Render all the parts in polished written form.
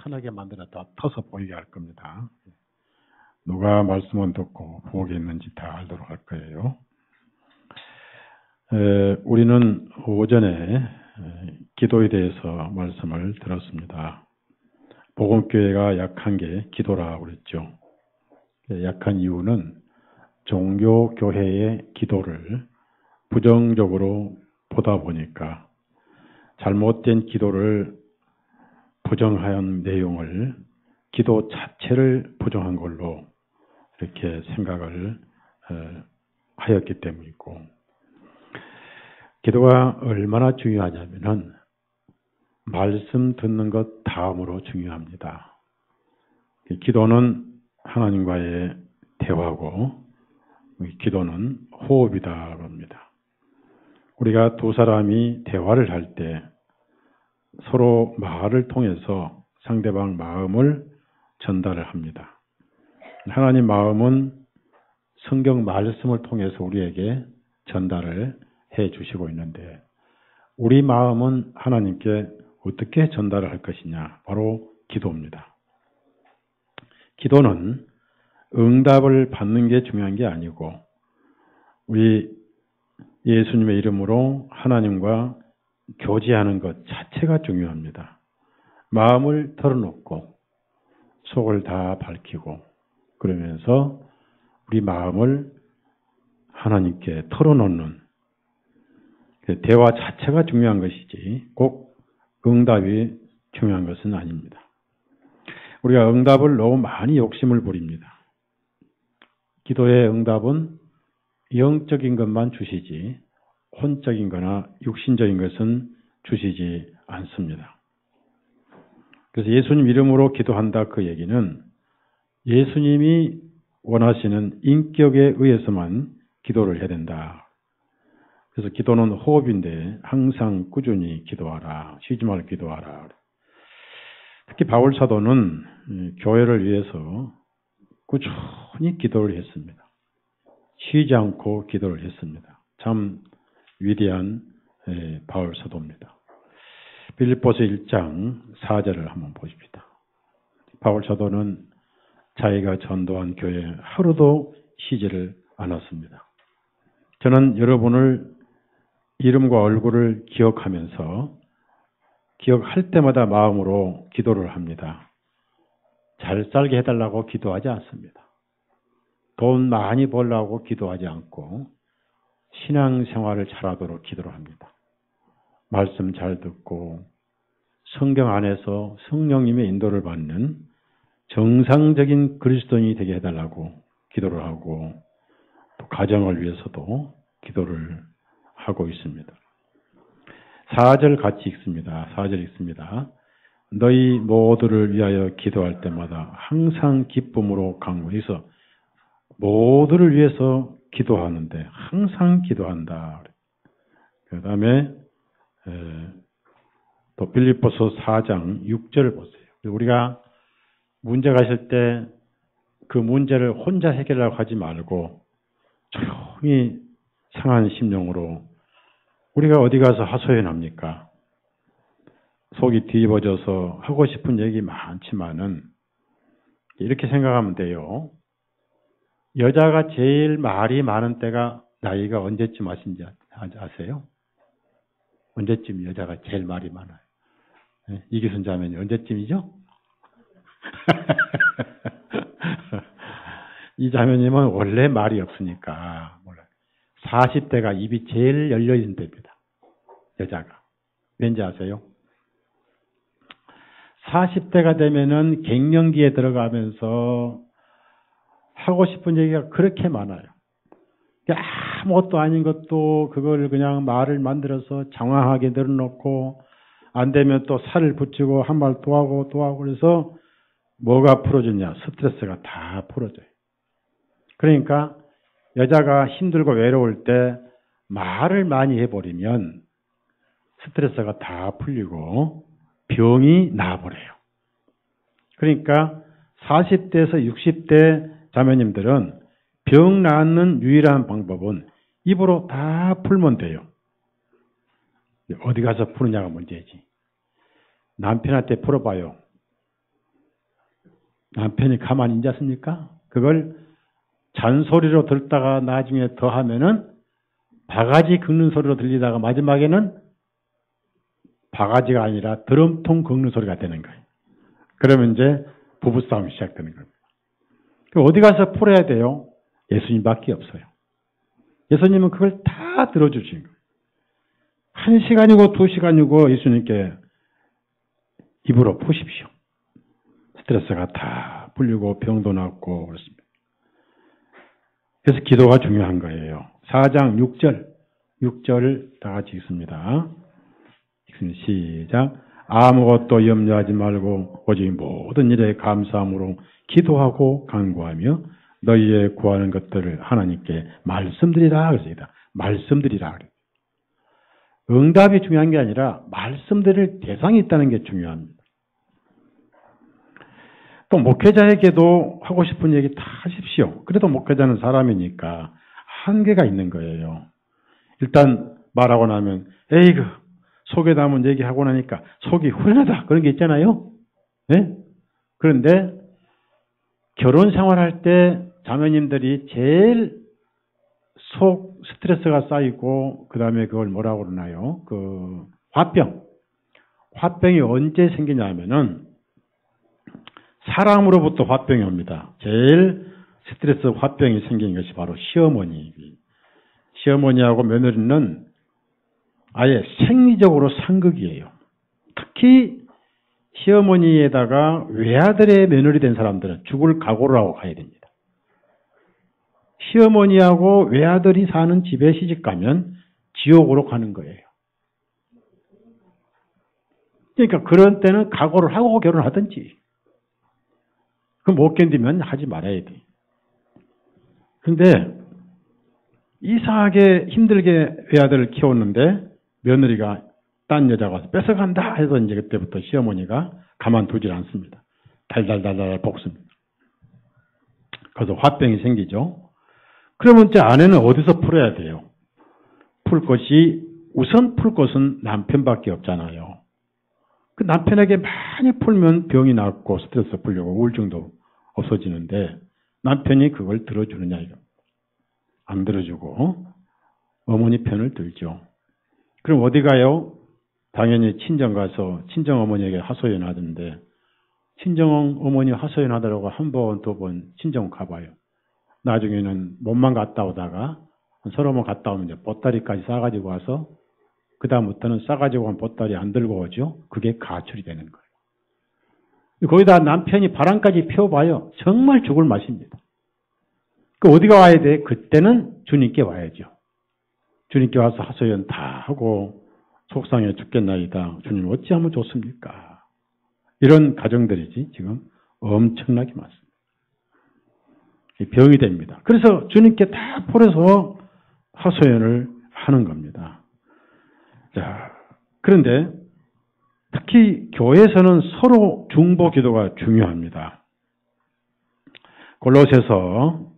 환하게 만들었다 터서 보이게 할 겁니다. 누가 말씀을 듣고 부엌에 있는지 다 알도록 할 거예요. 우리는 오전에 기도에 대해서 말씀을 들었습니다. 복음교회가 약한 게 기도라고 그랬죠. 약한 이유는 종교교회의 기도를 부정적으로 보다 보니까 잘못된 기도를 부정한 내용을 기도 자체를 부정한 걸로 이렇게 생각을 하였기 때문이고, 기도가 얼마나 중요하냐면은 말씀 듣는 것 다음으로 중요합니다. 기도는 하나님과의 대화고 기도는 호흡이다 합니다. 우리가 두 사람이 대화를 할 때 서로 말을 통해서 상대방 마음을 전달을 합니다. 하나님 마음은 성경 말씀을 통해서 우리에게 전달을 해 주시고 있는데, 우리 마음은 하나님께 어떻게 전달을 할 것이냐? 바로 기도입니다. 기도는 응답을 받는 게 중요한 게 아니고, 우리 예수님의 이름으로 하나님과 교제하는 것 자체가 중요합니다. 마음을 털어놓고 속을 다 밝히고 그러면서 우리 마음을 하나님께 털어놓는 대화 자체가 중요한 것이지 꼭 응답이 중요한 것은 아닙니다. 우리가 응답을 너무 많이 욕심을 부립니다. 기도의 응답은 영적인 것만 주시지 혼적인 거나 육신적인 것은 주시지 않습니다. 그래서 예수님 이름으로 기도한다 그 얘기는 예수님이 원하시는 인격에 의해서만 기도를 해야 된다. 그래서 기도는 호흡인데 항상 꾸준히 기도하라. 쉬지 말고 기도하라. 특히 바울 사도는 교회를 위해서 꾸준히 기도를 했습니다. 쉬지 않고 기도를 했습니다. 참 위대한 바울 사도입니다. 빌립보서 1장 4절을 한번 보십시다. 바울 사도는 자기가 전도한 교회에 하루도 쉬지를 않았습니다. 저는 여러분을 이름과 얼굴을 기억하면서 기억할 때마다 마음으로 기도를 합니다. 잘 살게 해달라고 기도하지 않습니다. 돈 많이 벌라고 기도하지 않고 신앙생활을 잘하도록 기도를 합니다. 말씀 잘 듣고 성경 안에서 성령님의 인도를 받는 정상적인 그리스도인이 되게 해달라고 기도를 하고 또 가정을 위해서도 기도를 하고 있습니다. 4절 같이 읽습니다. 4절 읽습니다. 너희 모두를 위하여 기도할 때마다 항상 기쁨으로 간구해서 모두를 위해서 기도하는데 항상 기도한다. 그 다음에 또 빌립보서 4장 6절을 보세요. 우리가 문제가 있을 때 그 문제를 혼자 해결하려고 하지 말고 조용히 상한 심령으로 우리가 어디 가서 하소연합니까? 속이 뒤집어져서 하고 싶은 얘기 많지만은 이렇게 생각하면 돼요. 여자가 제일 말이 많은 때가 나이가 언제쯤 하신지 아세요? 언제쯤 여자가 제일 말이 많아요? 이기순 자매님 언제쯤이죠? 이 자매님은 원래 말이 없으니까 몰라요. 40대가 입이 제일 열려있는 때입니다. 여자가. 왠지 아세요? 40대가 되면은 갱년기에 들어가면서 하고 싶은 얘기가 그렇게 많아요. 아무것도 아닌 것도 그걸 그냥 말을 만들어서 장황하게 늘어놓고 안 되면 또 살을 붙이고 한 말 또 하고 또 하고 그래서 뭐가 풀어지냐? 스트레스가 다 풀어져요. 그러니까 여자가 힘들고 외로울 때 말을 많이 해버리면 스트레스가 다 풀리고 병이 나아버려요. 그러니까 40대에서 60대 자매님들은 병 낫는 유일한 방법은 입으로 다 풀면 돼요. 어디 가서 푸느냐가 문제지. 남편한테 풀어봐요. 남편이 가만히 앉았습니까? 그걸 잔소리로 듣다가 나중에 더 하면은 바가지 긁는 소리로 들리다가 마지막에는 바가지가 아니라 드럼통 긁는 소리가 되는 거예요. 그러면 이제 부부싸움이 시작되는 겁니다. 어디 가서 풀어야 돼요? 예수님밖에 없어요. 예수님은 그걸 다 들어주신 거예요. 1시간이고 2시간이고 예수님께 입으로 푸십시오. 스트레스가 다 풀리고 병도 낫고 그렇습니다. 그래서 기도가 중요한 거예요. 4장 6절 다 같이 읽습니다. 시작. 아무것도 염려하지 말고 오직 모든 일에 감사함으로 기도하고 간구하며 너희의 구하는 것들을 하나님께 말씀드리라 그랬습니다. 말씀드리라. 응답이 중요한 게 아니라 말씀드릴 대상이 있다는 게 중요합니다. 또 목회자에게도 하고 싶은 얘기 다 하십시오. 그래도 목회자는 사람이니까 한계가 있는 거예요. 일단 말하고 나면 에이그 속에다 한번 얘기하고 나니까 속이 후련하다 그런 게 있잖아요. 네? 그런데 결혼 생활할 때 자매님들이 제일 속 스트레스가 쌓이고 그 다음에 그걸 뭐라고 그러나요? 그 화병이 언제 생기냐면은 사람으로부터 화병이 옵니다. 제일 스트레스 화병이 생기는 것이 바로 시어머니하고 며느리는 아예 생리적으로 상극이에요. 특히 시어머니에다가 외아들의 며느리 된 사람들은 죽을 각오를 하고 가야 됩니다. 시어머니하고 외아들이 사는 집에 시집가면 지옥으로 가는 거예요. 그러니까 그런 때는 각오를 하고 결혼하든지 그 못 견디면 하지 말아야 돼. 그런데 이상하게 힘들게 외아들을 키웠는데 며느리가 딴 여자가 와서 뺏어간다 해서 이제 그때부터 시어머니가 가만두질 않습니다. 달달달달 볶습니다. 그래서 화병이 생기죠. 그러면 이제 아내는 어디서 풀어야 돼요? 우선 풀 것은 남편밖에 없잖아요. 그 남편에게 많이 풀면 병이 낫고 스트레스 풀리고 우울증도 없어지는데 남편이 그걸 들어주느냐 이거. 안 들어주고 어머니 편을 들죠. 그럼 어디 가요? 당연히 친정 가서 친정 어머니에게 하소연하던데 친정 어머니 하소연하더라고 한 번, 두 번 친정 가봐요. 나중에는 몸만 갔다 오다가 서너 번 갔다 오면 이제 보따리까지 싸가지고 와서 그 다음부터는 싸가지고 온 보따리 안 들고 오죠. 그게 가출이 되는 거예요. 거기다 남편이 바람까지 피워봐요. 정말 죽을 맛입니다. 그 어디가 와야 돼? 그때는 주님께 와야죠. 주님께 와서 하소연 다 하고 속상해 죽겠나이다. 주님 어찌하면 좋습니까? 이런 가정들이지 지금 엄청나게 많습니다. 병이 됩니다. 그래서 주님께 다 풀어서 하소연을 하는 겁니다. 자, 그런데 특히 교회에서는 서로 중보 기도가 중요합니다. 골로새서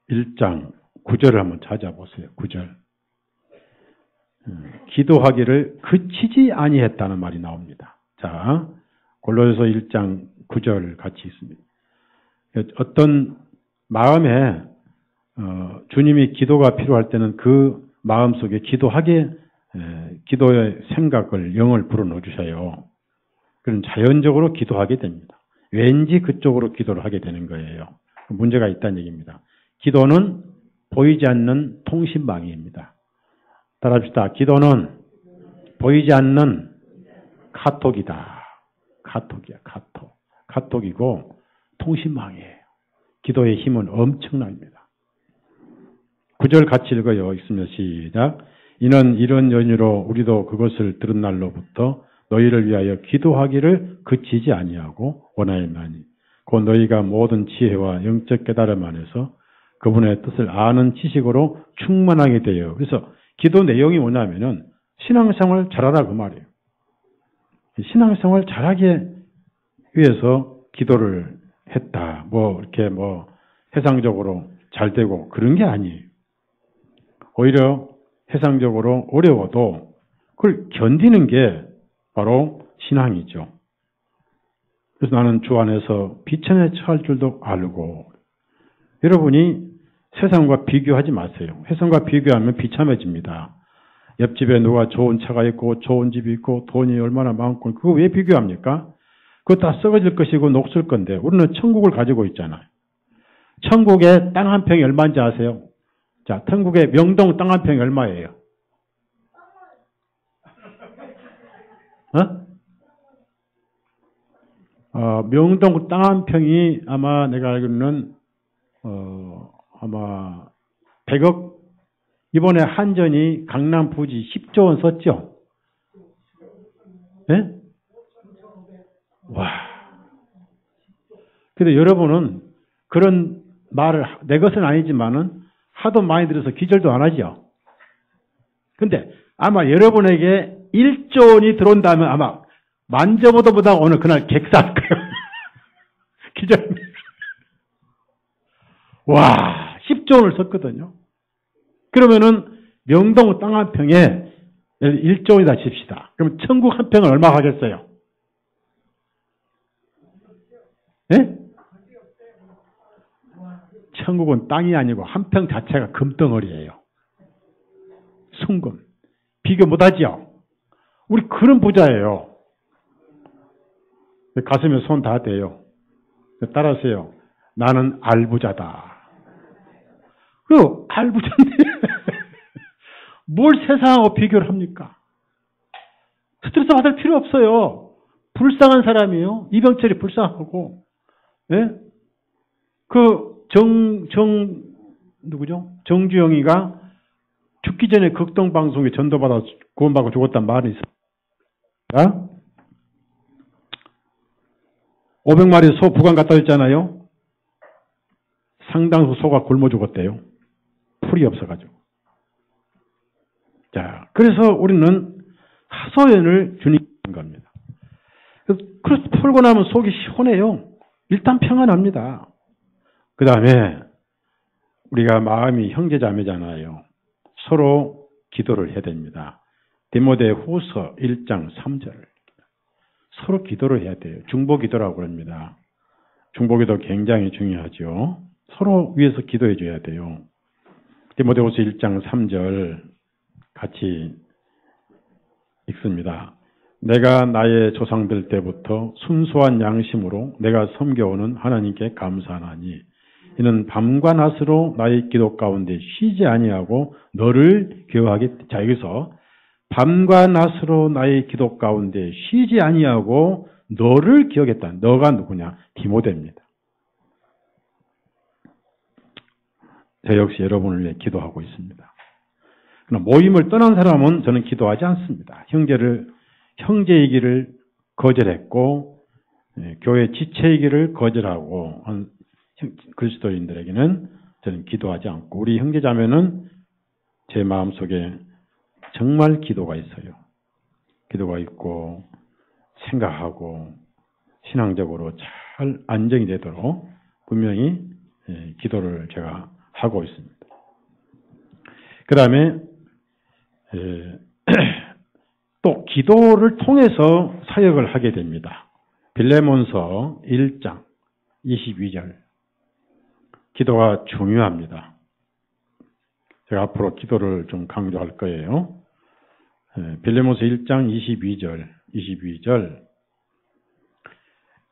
1장 9절을 한번 찾아보세요. 9절. 기도하기를 그치지 아니했다는 말이 나옵니다. 자, 골로새서 1장 9절 같이 있습니다. 어떤 마음에 주님이 기도가 필요할 때는 그 마음속에 기도의 생각을 영을 불어넣어 주셔요. 그럼 자연적으로 기도하게 됩니다. 왠지 그쪽으로 기도를 하게 되는 거예요. 문제가 있다는 얘기입니다. 기도는 보이지 않는 통신망이입니다. 따라합시다. 기도는 보이지 않는 카톡이다. 카톡이야, 카톡. 카톡이고 통신망이에요. 기도의 힘은 엄청납니다. 9절 같이 읽어요. 있으면 시작. 이는 이런 연유로 우리도 그것을 들은 날로부터 너희를 위하여 기도하기를 그치지 아니하고 원하였나니 곧 너희가 모든 지혜와 영적 깨달음 안에서 그분의 뜻을 아는 지식으로 충만하게 되어. 그래서 기도 내용이 뭐냐면은 신앙생활 잘하라 그 말이에요. 신앙생활 잘하기 위해서 기도를 했다. 이렇게 세상적으로 잘 되고 그런 게 아니에요. 오히려 세상적으로 어려워도 그걸 견디는 게 바로 신앙이죠. 그래서 나는 주 안에서 비천에 처할 줄도 알고. 여러분이 세상과 비교하지 마세요. 세상과 비교하면 비참해집니다. 옆집에 누가 좋은 차가 있고 좋은 집이 있고 돈이 얼마나 많고 그거 왜 비교합니까? 그거 다 썩어질 것이고 녹슬 건데 우리는 천국을 가지고 있잖아요. 천국에 땅 한 평이 얼마인지 아세요? 자, 천국에 명동 땅 한 평이 얼마예요? 명동 땅 한 평이 아마 내가 알기로는 아마 100억, 이번에 한전이 강남 부지 10조 원 썼죠? 네? 와. 근데 여러분은 그런 말을, 내 것은 아니지만은 하도 많이 들어서 기절도 안 하죠? 근데 아마 여러분에게 1조 원이 들어온다면 아마 만져보다 오늘 그날 객사할 거예요. 기절. 와, 10조 원을 썼거든요. 그러면은 명동 땅 한 평에 1조 원이다 칩시다. 그럼 천국 한 평은 얼마 가겠어요? 예? 천국은 땅이 아니고 한 평 자체가 금덩어리예요. 순금. 비교 못하지요? 우리 그런 부자예요. 가슴에 손 다 대요. 따라하세요. 나는 알부자다. 그 알부자인데 뭘 세상하고 비교를 합니까? 스트레스 받을 필요 없어요. 불쌍한 사람이에요. 이병철이 불쌍하고, 예? 누구죠? 정주영이가 죽기 전에 극동방송에 전도받아 구원받고 죽었단 말이 있어요. 500마리 소 부관 갔다 왔잖아요. 상당수 소가 굶어 죽었대요. 풀이 없어가지고. 자, 그래서 우리는 하소연을 주님께 하는 겁니다. 그래서 풀고 나면 속이 시원해요. 일단 평안합니다. 그 다음에 우리가 마음이 형제자매잖아요. 서로 기도를 해야 됩니다. 디모데 후서 1장 3절. 서로 기도를 해야 돼요. 중보기도라고 그럽니다. 중보기도 굉장히 중요하죠. 서로 위해서 기도해 줘야 돼요. 디모데후서 1장 3절 같이 읽습니다. 내가 나의 조상들 때부터 순수한 양심으로 내가 섬겨오는 하나님께 감사하나니 이는 밤과 낮으로 나의 기도 가운데 쉬지 아니하고 너를 기억하기. 자, 여기서 밤과 낮으로 나의 기도 가운데 쉬지 아니하고 너를 기억했다. 너가 누구냐? 디모데입니다. 저 역시 여러분을 위해 기도하고 있습니다. 그러나 모임을 떠난 사람은 저는 기도하지 않습니다. 형제이기를 거절했고 교회 지체이기를 거절하고 한 그리스도인들에게는 저는 기도하지 않고 우리 형제자매는 제 마음속에 정말 기도가 있어요. 기도가 있고 생각하고 신앙적으로 잘 안정이 되도록 분명히 기도를 제가 하고 있습니다. 그 다음에 또 기도를 통해서 사역을 하게 됩니다. 빌레몬서 1장 22절. 기도가 중요합니다. 제가 앞으로 기도를 좀 강조할 거예요. 빌레몬서 1장 22절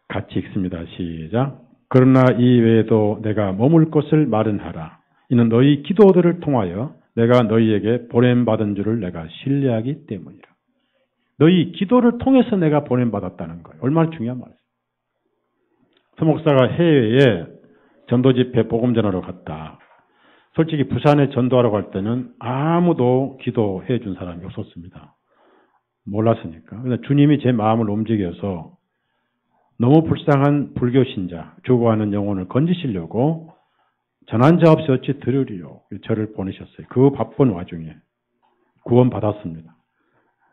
같이 읽습니다. 시작. 그러나 이 외에도 내가 머물 곳을 마련하라. 이는 너희 기도들을 통하여 내가 너희에게 보냄받은 줄을 내가 신뢰하기 때문이라. 너희 기도를 통해서 내가 보냄받았다는 거예요. 얼마나 중요한 말이에요. 서 목사가 해외에 전도 집회 복음 전하러 갔다. 솔직히 부산에 전도하러 갈 때는 아무도 기도해 준 사람이 없었습니다. 몰랐으니까. 그래서 주님이 제 마음을 움직여서 너무 불쌍한 불교 신자, 죽어가는 영혼을 건지시려고 전한 자 없이 어찌 들으리요. 저를 보내셨어요. 그 바쁜 와중에 구원 받았습니다.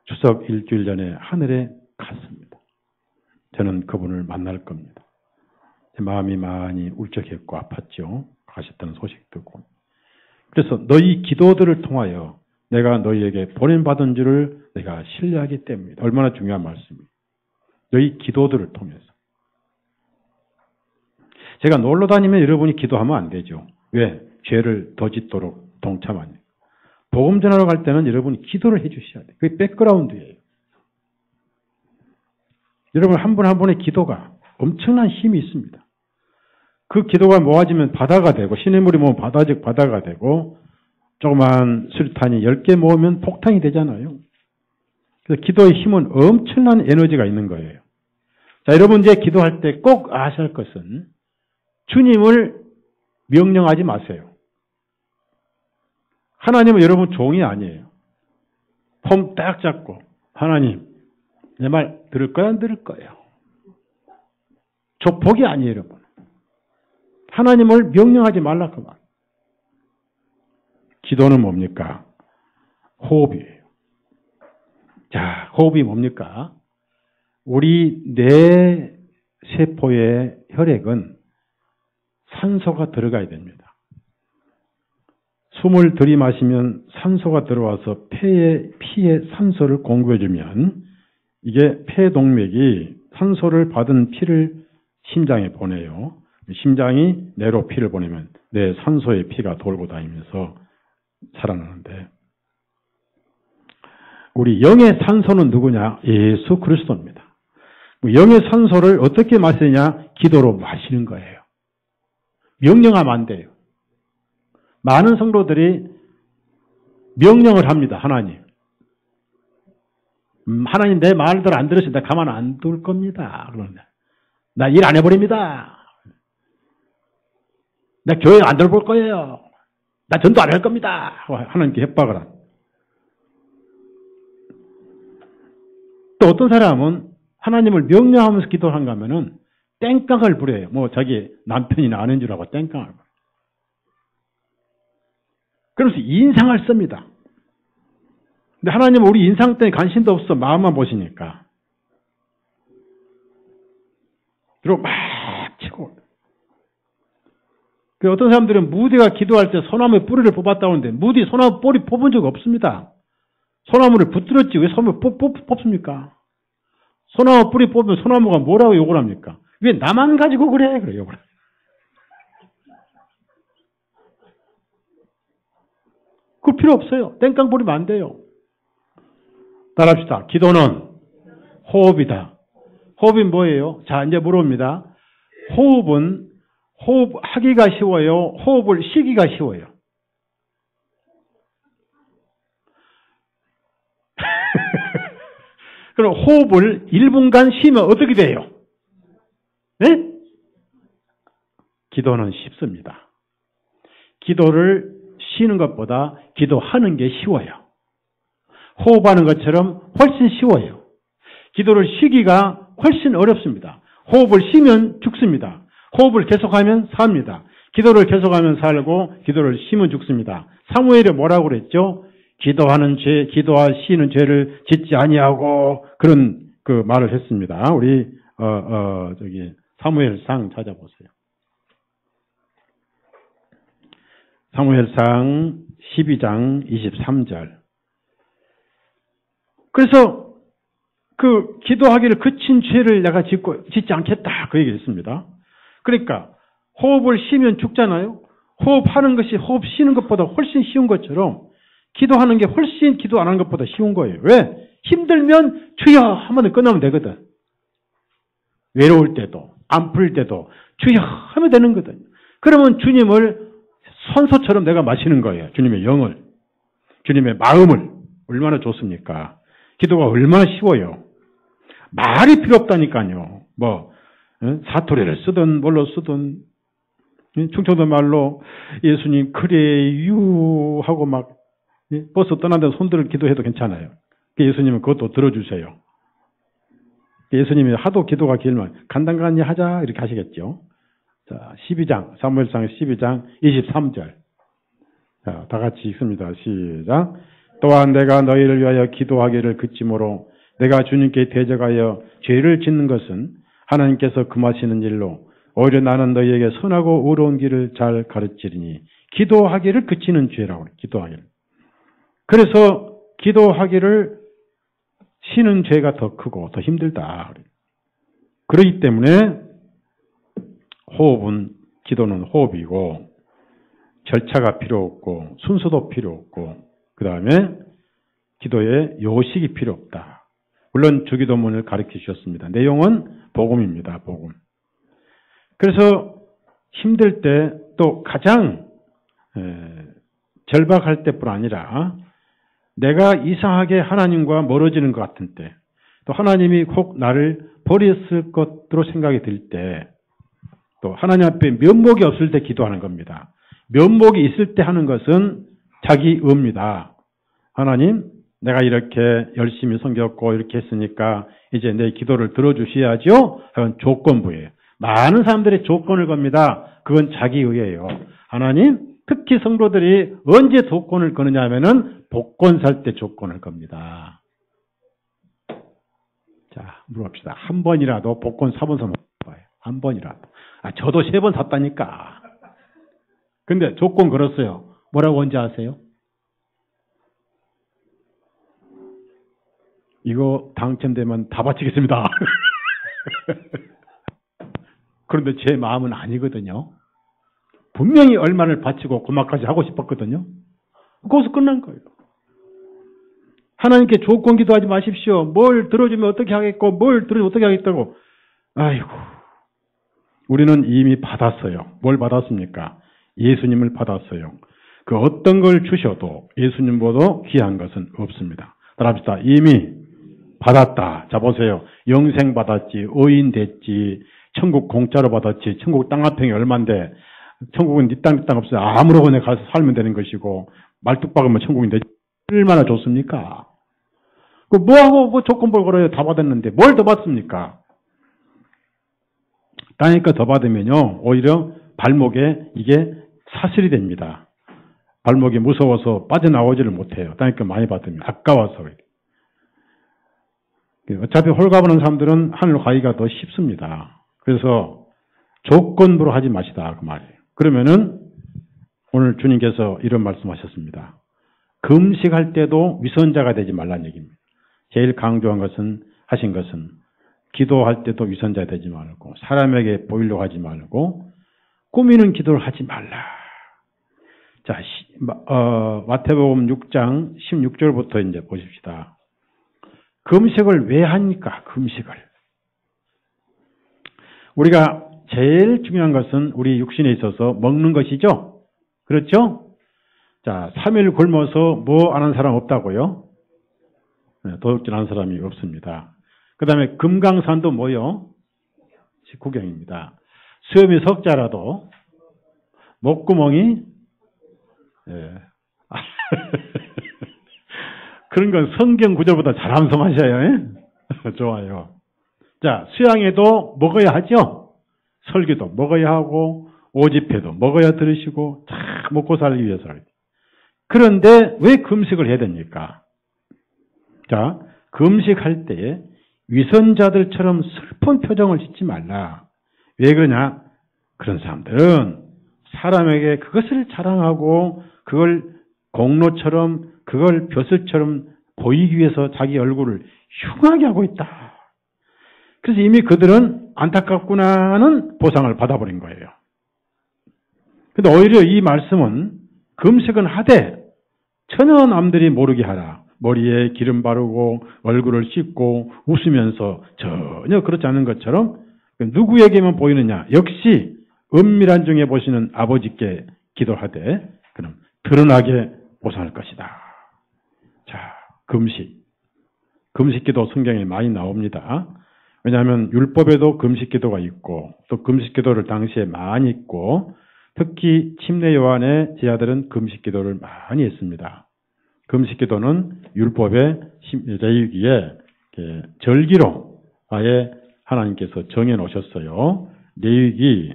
추석 일주일 전에 하늘에 갔습니다. 저는 그분을 만날 겁니다. 제 마음이 많이 울적했고 아팠죠. 가셨다는 소식 듣고. 그래서 너희 기도들을 통하여 내가 너희에게 보냄받은 줄을 내가 신뢰하기 때문이다. 얼마나 중요한 말씀이에요. 너희 기도들을 통해서. 제가 놀러 다니면 여러분이 기도하면 안 되죠. 왜? 죄를 더 짓도록 동참하니까. 복음 전하러 갈 때는 여러분이 기도를 해 주셔야 돼요. 그게 백그라운드예요. 여러분 한 분 한 분의 기도가 엄청난 힘이 있습니다. 그 기도가 모아지면 바다가 되고 시냇물이 모으면 바다가 되고 조그만 수류탄이 10개 모으면 폭탄이 되잖아요. 그래서 기도의 힘은 엄청난 에너지가 있는 거예요. 자, 여러분 이제 기도할 때 꼭 아셔야 할 것은 주님을 명령하지 마세요. 하나님은 여러분 종이 아니에요. 폼 딱 잡고 하나님 내 말 들을 거야 안 들을 거예요. 조폭이 아니에요 여러분. 하나님을 명령하지 말라 그 말. 기도는 뭡니까? 호흡이에요. 자, 호흡이 뭡니까? 우리 뇌 세포의 혈액은 산소가 들어가야 됩니다. 숨을 들이마시면 산소가 들어와서 피에 산소를 공급해주면 이게 폐동맥이 산소를 받은 피를 심장에 보내요. 심장이 뇌로 피를 보내면 뇌 산소의 피가 돌고 다니면서 살아나는데 우리 영의 산소는 누구냐? 예수 그리스도입니다. 영의 산소를 어떻게 마시느냐? 기도로 마시는 거예요. 명령하면 안 돼요. 많은 성도들이 명령을 합니다. 하나님. 하나님 내 말들 안 들으시면 내가 가만 안 둘 겁니다. 그러는데 나 일 안 해버립니다. 나 교회 안 들어볼 거예요. 나 전도 안 할 겁니다. 하나님께 협박을 한. 또 어떤 사람은 하나님을 명령하면서 기도를 한가 하면은 땡깡을 부려요. 뭐 자기 남편이나 아는 줄 알고 땡깡을 부려요. 그래서 인상을 씁니다. 근데 하나님은 우리 인상 때문에 관심도 없어. 마음만 보시니까. 그리고 막 치고. 어떤 사람들은 무디가 기도할 때 소나무의 뿌리를 뽑았다고 하는데 무디 소나무 뿌리 뽑은 적 없습니다. 소나무를 붙들었지 왜 소나무 뽑습니까? 소나무 뿌리 뽑으면 소나무가 뭐라고 욕을 합니까? 왜 나만 가지고 그래? 그래 욕을 합니다. 그 필요 없어요. 땡깡 부리면 안 돼요. 따라합시다. 기도는 호흡이다. 호흡이 뭐예요? 자, 이제 물어봅니다. 호흡은 호흡하기가 쉬워요? 호흡을 쉬기가 쉬워요? 그럼 호흡을 1분간 쉬면 어떻게 돼요? 네? 기도는 쉽습니다. 기도를 쉬는 것보다 기도하는 게 쉬워요. 호흡하는 것처럼 훨씬 쉬워요. 기도를 쉬기가 훨씬 어렵습니다. 호흡을 쉬면 죽습니다. 호흡을 계속하면 삽니다. 기도를 계속하면 살고 기도를 쉬면 죽습니다. 사무엘이 뭐라고 그랬죠? 기도하는 죄, 기도와 쉬는 죄를 짓지 아니하고 그런 그 말을 했습니다. 우리 사무엘상 찾아보세요. 사무엘상 12장 23절. 그래서 그 기도하기를 그친 죄를 내가 짓지 않겠다. 그 얘기를 했습니다. 그러니까 호흡을 쉬면 죽잖아요. 호흡하는 것이 호흡 쉬는 것보다 훨씬 쉬운 것처럼 기도하는 게 훨씬 기도 안 하는 것보다 쉬운 거예요. 왜? 힘들면 주여 하면 끝나면 되거든. 외로울 때도 안 풀릴 때도 주여 하면 되는 거거든요. 그러면 주님을 선소처럼 내가 마시는 거예요. 주님의 영을. 주님의 마음을. 얼마나 좋습니까? 기도가 얼마나 쉬워요. 말이 필요 없다니까요. 사투리를 쓰든 뭘로 쓰든 충청도 말로 예수님 그래유 하고 막 버스 떠난다고 손들을 기도해도 괜찮아요. 예수님은 그것도 들어주세요. 예수님이 하도 기도가 길면 간단간히 하자 이렇게 하시겠죠. 자, 12장 사무엘상 12장 23절. 자, 다 같이 읽습니다. 시작. 또한 내가 너희를 위하여 기도하기를 그치므로 내가 주님께 대적하여 죄를 짓는 것은 하나님께서 금하시는 일로 오히려 나는 너희에게 선하고 의로운 길을 잘 가르치리니 기도하기를 그치는 죄라고 그래요. 기도하기를. 그래서 기도하기를 쉬는 죄가 더 크고 더 힘들다. 그러기 때문에 기도는 호흡이고, 절차가 필요 없고, 순서도 필요 없고, 그 다음에 기도에 요식이 필요 없다. 물론 주기도문을 가르쳐 주셨습니다. 내용은 복음입니다. 복음. 그래서 힘들 때 또 가장 절박할 때뿐 아니라 내가 이상하게 하나님과 멀어지는 것 같은 때, 또 하나님이 혹 나를 버렸을 것으로 생각이 들 때, 또 하나님 앞에 면목이 없을 때 기도하는 겁니다. 면목이 있을 때 하는 것은 자기 의입니다. 하나님, 내가 이렇게 열심히 섬겼고 이렇게 했으니까 이제 내 기도를 들어주셔야죠? 그건 조건부예요. 많은 사람들이 조건을 겁니다. 그건 자기 의예요. 하나님, 특히 성도들이 언제 조건을 거느냐 하면은 복권 살 때 조건을 겁니다. 자, 물어봅시다. 한 번이라도 복권 사본 사람 봐요. 한 번이라도. 저도 3번 샀다니까. 근데 조건 걸었어요. 뭐라고 언제 아세요? 이거 당첨되면 다 바치겠습니다. 그런데 제 마음은 아니거든요. 분명히 얼마를 바치고 고막까지 하고 싶었거든요. 거기서 끝난 거예요. 하나님께 조건 기도하지 마십시오. 뭘 들어주면 어떻게 하겠고, 뭘 들어주면 어떻게 하겠다고. 아이고. 우리는 이미 받았어요. 뭘 받았습니까? 예수님을 받았어요. 그 어떤 걸 주셔도 예수님보다 귀한 것은 없습니다. 따라합시다. 이미 받았다. 자, 보세요. 영생 받았지, 의인 됐지, 천국 공짜로 받았지, 천국 땅 한 평이 얼만데, 천국은 네 땅 없어요. 아무로거나 가서 살면 되는 것이고, 말뚝 박으면 천국인데, 얼마나 좋습니까? 뭐하고 조건부 걸어요? 다 받았는데, 뭘 더 받습니까? 따니까 더 받으면요, 오히려 발목에 이게 사슬이 됩니다. 발목이 무서워서 빠져나오지를 못해요. 따니까 많이 받으면. 아까워서. 어차피 홀가분한 사람들은 하늘로 가기가 더 쉽습니다. 그래서 조건부로 하지 마시다. 그 말이에요. 그러면은 오늘 주님께서 이런 말씀하셨습니다. 금식할 때도 위선자가 되지 말라는 얘기입니다. 제일 강조한 것은, 하신 것은 기도할 때도 위선자 되지 말고, 사람에게 보이려고 하지 말고, 꾸미는 기도를 하지 말라. 자, 마태복음 6장 16절부터 이제 보십시다. 금식을 왜 합니까? 금식을. 우리가 제일 중요한 것은 우리 육신에 있어서 먹는 것이죠? 그렇죠? 자, 3일 굶어서 뭐 안 한 사람 없다고요? 네, 도둑질 한 사람이 없습니다. 그 다음에 금강산도 뭐요? 구경입니다. 수염이 석자라도 목구멍이 그런 건 성경 구절보다 잘 암송하셔요. 좋아요. 자, 수양에도 먹어야 하죠? 설교도 먹어야 하고, 오집회도 먹어야 들으시고, 다 먹고 살기 위해서. 그런데 왜 금식을 해야 됩니까? 자, 금식할 때 위선자들처럼 슬픈 표정을 짓지 말라. 왜 그러냐? 그런 사람들은 사람에게 그것을 자랑하고, 그걸 공로처럼, 그걸 벼슬처럼 보이기 위해서 자기 얼굴을 흉하게 하고 있다. 그래서 이미 그들은 안타깝구나는 보상을 받아버린 거예요. 근데 오히려 이 말씀은 금식은 하되 전혀 남들이 모르게 하라. 머리에 기름 바르고 얼굴을 씻고 웃으면서 전혀 그렇지 않은 것처럼 누구에게만 보이느냐? 역시 은밀한 중에 보시는 아버지께 기도하되 그럼 드러나게 보상할 것이다. 자, 금식기도 성경에 많이 나옵니다. 왜냐하면 율법에도 금식기도가 있고 또 금식기도를 당시에 많이 있고 특히 침례 요한의 제자들은 금식기도를 많이 했습니다. 금식기도는 율법의 레위기에 절기로 아예 하나님께서 정해 놓으셨어요. 레위기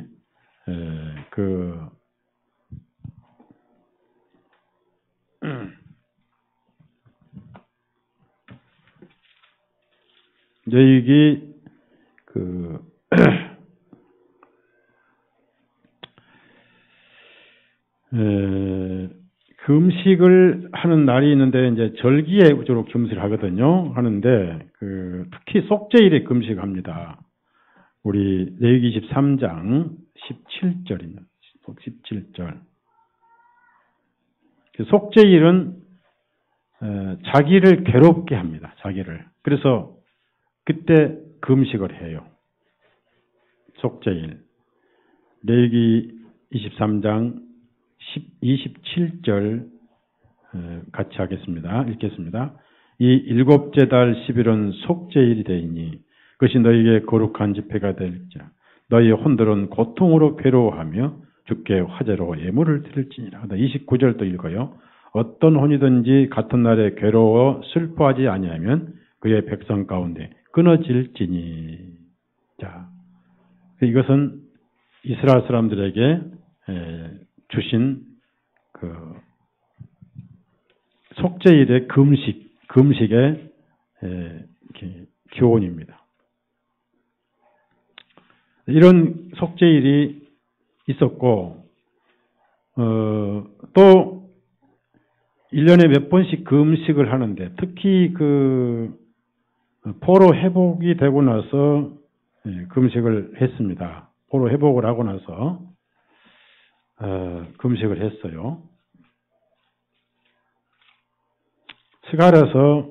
레위기 금식을 하는 날이 있는데 이제 절기에 주로 금식을 하거든요. 하는데 특히 속죄일에 금식합니다. 우리 레위기 23장 17절입니다. 17절. 속죄일은 자기를 괴롭게 합니다. 자기를. 그래서 그때 금식을 해요. 속죄일. 레위기 23장 27절 같이 하겠습니다. 읽겠습니다. 이 일곱째 달 10일은 속죄일이 되니 그것이 너희에게 거룩한 집회가 될지라. 너희 혼들은 고통으로 괴로워하며 주께 화제로 예물을 드릴지니라. 29절도 읽어요. 어떤 혼이든지 같은 날에 괴로워 슬퍼하지 아니하면 그의 백성 가운데 끊어질지니. 자, 이것은 이스라엘 사람들에게 주신 그 속죄일의 금식의 교훈입니다. 이런 속죄일이 있었고, 또 1년에 몇 번씩 금식을 하는데, 특히 그 포로 회복이 되고 나서 금식을 했습니다. 포로 회복을 하고 나서 금식을 했어요. 스가랴서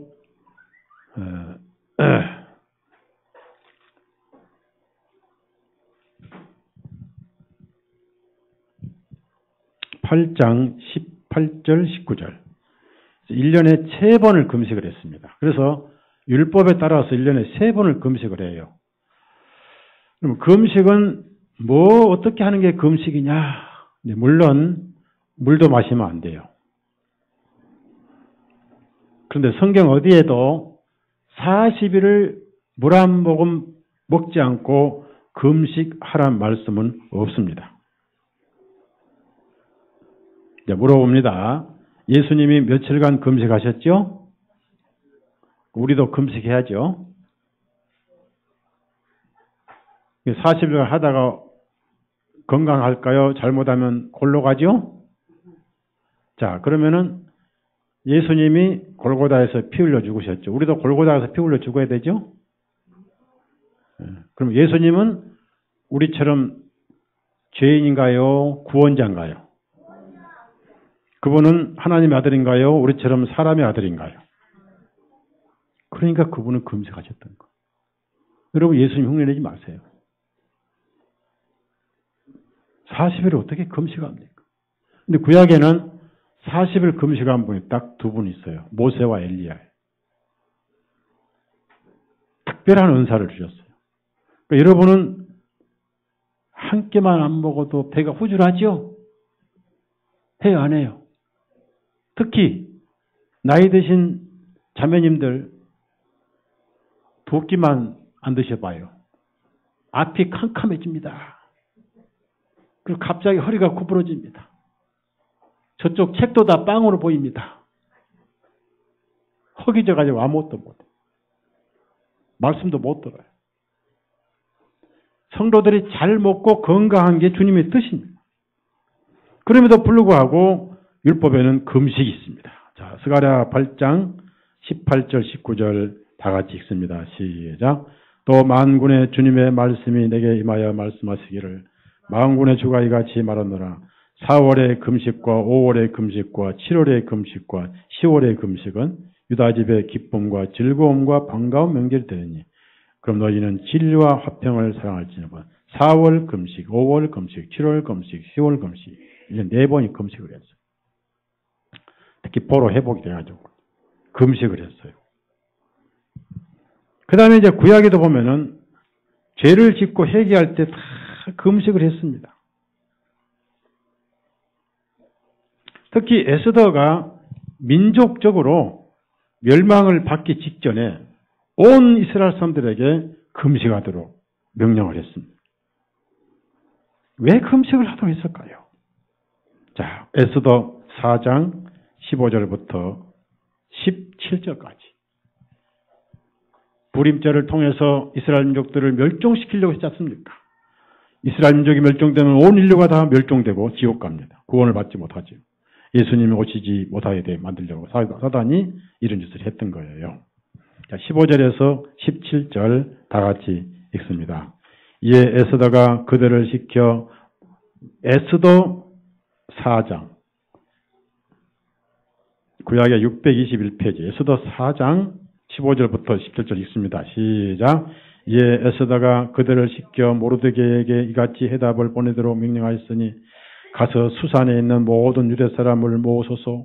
8장 18절 19절 1년에 3번을 금식을 했습니다. 그래서 율법에 따라서 1년에 3번을 금식을 해요. 그럼 금식은 뭐 어떻게 하는 게 금식이냐? 물론 물도 마시면 안 돼요. 그런데 성경 어디에도 40일을 물 한 모금 먹지 않고 금식하란 말씀은 없습니다. 이제 물어봅니다. 예수님이 며칠간 금식하셨죠? 우리도 금식해야죠. 40일간 하다가 건강할까요? 잘못하면 골로 가죠? 자, 그러면은 예수님이 골고다에서 피 흘려 죽으셨죠. 우리도 골고다에서 피 흘려 죽어야 되죠? 그럼 예수님은 우리처럼 죄인인가요? 구원자인가요? 그분은 하나님의 아들인가요? 우리처럼 사람의 아들인가요? 그러니까 그분은 금식하셨던 거. 여러분 예수님 흉내내지 마세요. 40일을 어떻게 금식합니까? 근데 구약에는 40일 금식한 분이 딱 2분 있어요. 모세와 엘리야. 특별한 은사를 주셨어요. 그러니까 여러분은 한 끼만 안 먹어도 배가 후줄하죠? 해요, 안 해요? 특히 나이 드신 자매님들 2끼만 안 드셔봐요. 앞이 캄캄해집니다. 그리고 갑자기 허리가 구부러집니다. 저쪽 책도 다 빵으로 보입니다. 허기져가지고 아무것도 못해. 말씀도 못 들어요. 성도들이 잘 먹고 건강한 게 주님의 뜻입니다. 그럼에도 불구하고 율법에는 금식이 있습니다. 자, 스가랴 8장 18절 19절 다 같이 읽습니다. 시작. 또 만군의 주님의 말씀이 내게 임하여 말씀하시기를 만군의 주가 이같이 말하노라. 4월의 금식과 5월의 금식과 7월의 금식과 10월의 금식은 유다 집의 기쁨과 즐거움과 반가운 명절이 되느니 그럼 너희는 진리와 화평을 사랑할지니라. 4월 금식, 5월 금식, 7월 금식, 10월 금식 이제 4번이 금식을 했어요. 특히 포로 회복이 돼가지고 금식을 했어요. 그 다음에 이제 구약에도 보면은 죄를 짓고 회개할 때 다 금식을 했습니다. 특히 에스더가 민족적으로 멸망을 받기 직전에 온 이스라엘 사람들에게 금식하도록 명령을 했습니다. 왜 금식을 하도록 했을까요? 자, 에스더 4장 15절부터 17절까지. 불임죄를 통해서 이스라엘 민족들을 멸종시키려고 했지 않습니까? 이스라엘 민족이 멸종되면 온 인류가 다 멸종되고 지옥 갑니다. 구원을 받지 못하죠. 예수님이 오시지 못하게 만들려고 사단이 이런 짓을 했던 거예요. 자, 15절에서 17절 다 같이 읽습니다. 이에 에스더가 그들을 시켜 에스더 4장. 구약의 621페이지. 에스더 4장 15절부터 17절 읽습니다. 시작. 이에 에스더가 그들을 시켜 모르드게에게 이같이 해답을 보내도록 명령하였으니 가서 수산에 있는 모든 유대 사람을 모으소서.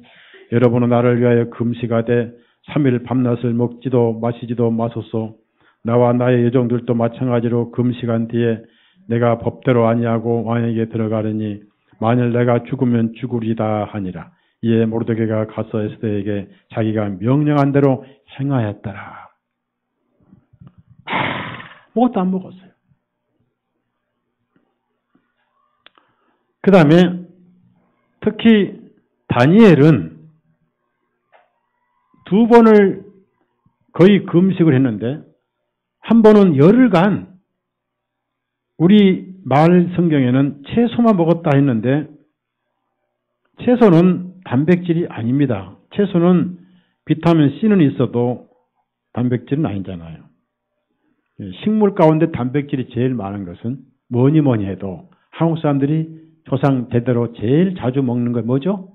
여러분은 나를 위하여 금식하되 3일 밤낮을 먹지도 마시지도 마소서. 나와 나의 여종들도 마찬가지로 금식한 뒤에 내가 법대로 아니하고 왕에게 들어가려니 만일 내가 죽으면 죽으리다 하니라. 이에 모르드게가 가서 에스더에게 자기가 명령한 대로 행하였더라. 아무것도 안 먹었어요. 그 다음에 특히 다니엘은 2번을 거의 금식을 했는데 한 번은 열흘간 우리 말 성경에는 채소만 먹었다 했는데 채소는 단백질이 아닙니다. 채소는 비타민 C는 있어도 단백질은 아니잖아요. 식물 가운데 단백질이 제일 많은 것은 뭐니 해도 한국 사람들이 조상 대대로 제일 자주 먹는 건 뭐죠?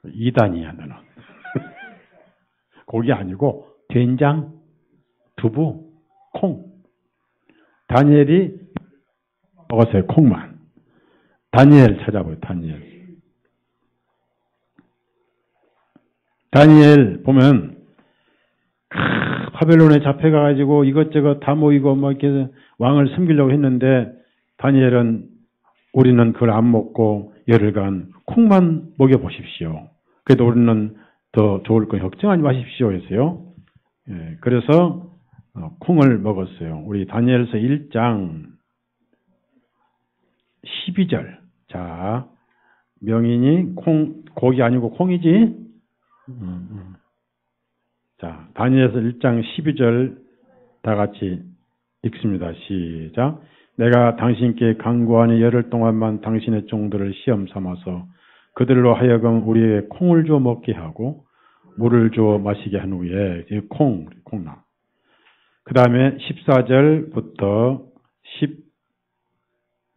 이단이야 너는. 고기 아니고 된장, 두부, 콩. 다니엘이 먹었어요. 콩만. 다니엘 찾아봐요. 다니엘 보면 바벨론에 잡혀가지고 이것저것 다 모이고 뭐 이렇게 왕을 섬기려고 했는데 다니엘은 우리는 그걸 안 먹고 열흘간 콩만 먹여보십시오. 그래도 우리는 더 좋을 거 걱정하지 마십시오 했어요. 예, 그래서 콩을 먹었어요. 우리 다니엘서 1장 12절. 자, 명인이 고기 아니고 콩이지? 자, 다니엘서 1장 12절 다 같이 읽습니다. 시작. 내가 당신께 강구하니 열흘 동안만 당신의 종들을 시험 삼아서 그들로 하여금 우리에게 콩을 주어 먹게 하고 물을 주어 마시게 한 후에 콩나. 그 다음에 14절부터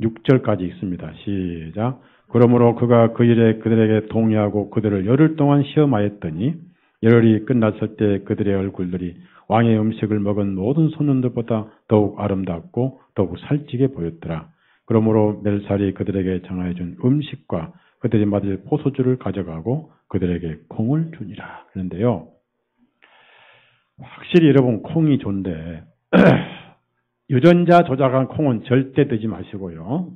16절까지 읽습니다. 시작. 그러므로 그가 그 일에 그들에게 동의하고 그들을 열흘 동안 시험하였더니 열흘이 끝났을 때 그들의 얼굴들이 왕의 음식을 먹은 모든 소년들보다 더욱 아름답고 더욱 살찌게 보였더라. 그러므로 멜살이 그들에게 정하여준 음식과 그들이 맞을 포도주를 가져가고 그들에게 콩을 주니라. 그런데요, 확실히 여러분 콩이 좋은데 유전자 조작한 콩은 절대 드지 마시고요.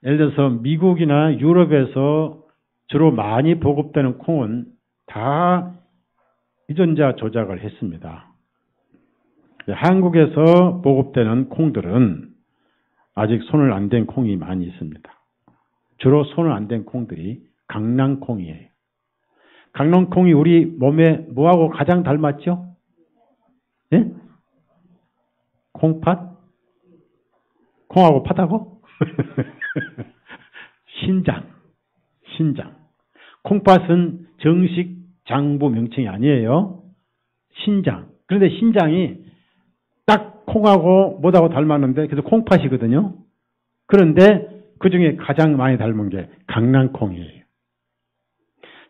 예를 들어서 미국이나 유럽에서 주로 많이 보급되는 콩은 다 유전자 조작을 했습니다. 한국에서 보급되는 콩들은 아직 손을 안 댄 콩이 많이 있습니다. 주로 손을 안 댄 콩들이 강낭콩이에요. 강낭콩이 우리 몸에 뭐하고 가장 닮았죠? 예? 콩팥? 콩하고 팥하고? 신장. 콩팥은 정식 장부 명칭이 아니에요. 신장. 그런데 신장이 딱 콩하고 뭐하고 닮았는데 그래서 콩팥이거든요. 그런데 그 중에 가장 많이 닮은 게 강낭콩이에요.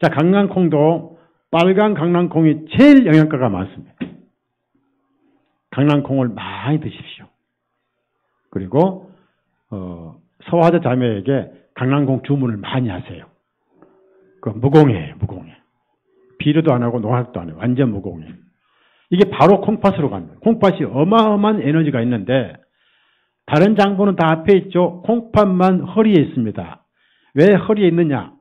자, 강낭콩도 빨간 강낭콩이 제일 영양가가 많습니다. 강낭콩을 많이 드십시오. 그리고 서화자 자매에게 강낭콩 주문을 많이 하세요. 그 무공해요. 비료도 안 하고 농약도 안 해요. 완전 무공해요. 이게 바로 콩팥으로 갑니다. 콩팥이 어마어마한 에너지가 있는데 다른 장부는 다 앞에 있죠. 콩팥만 허리에 있습니다. 왜 허리에 있느냐?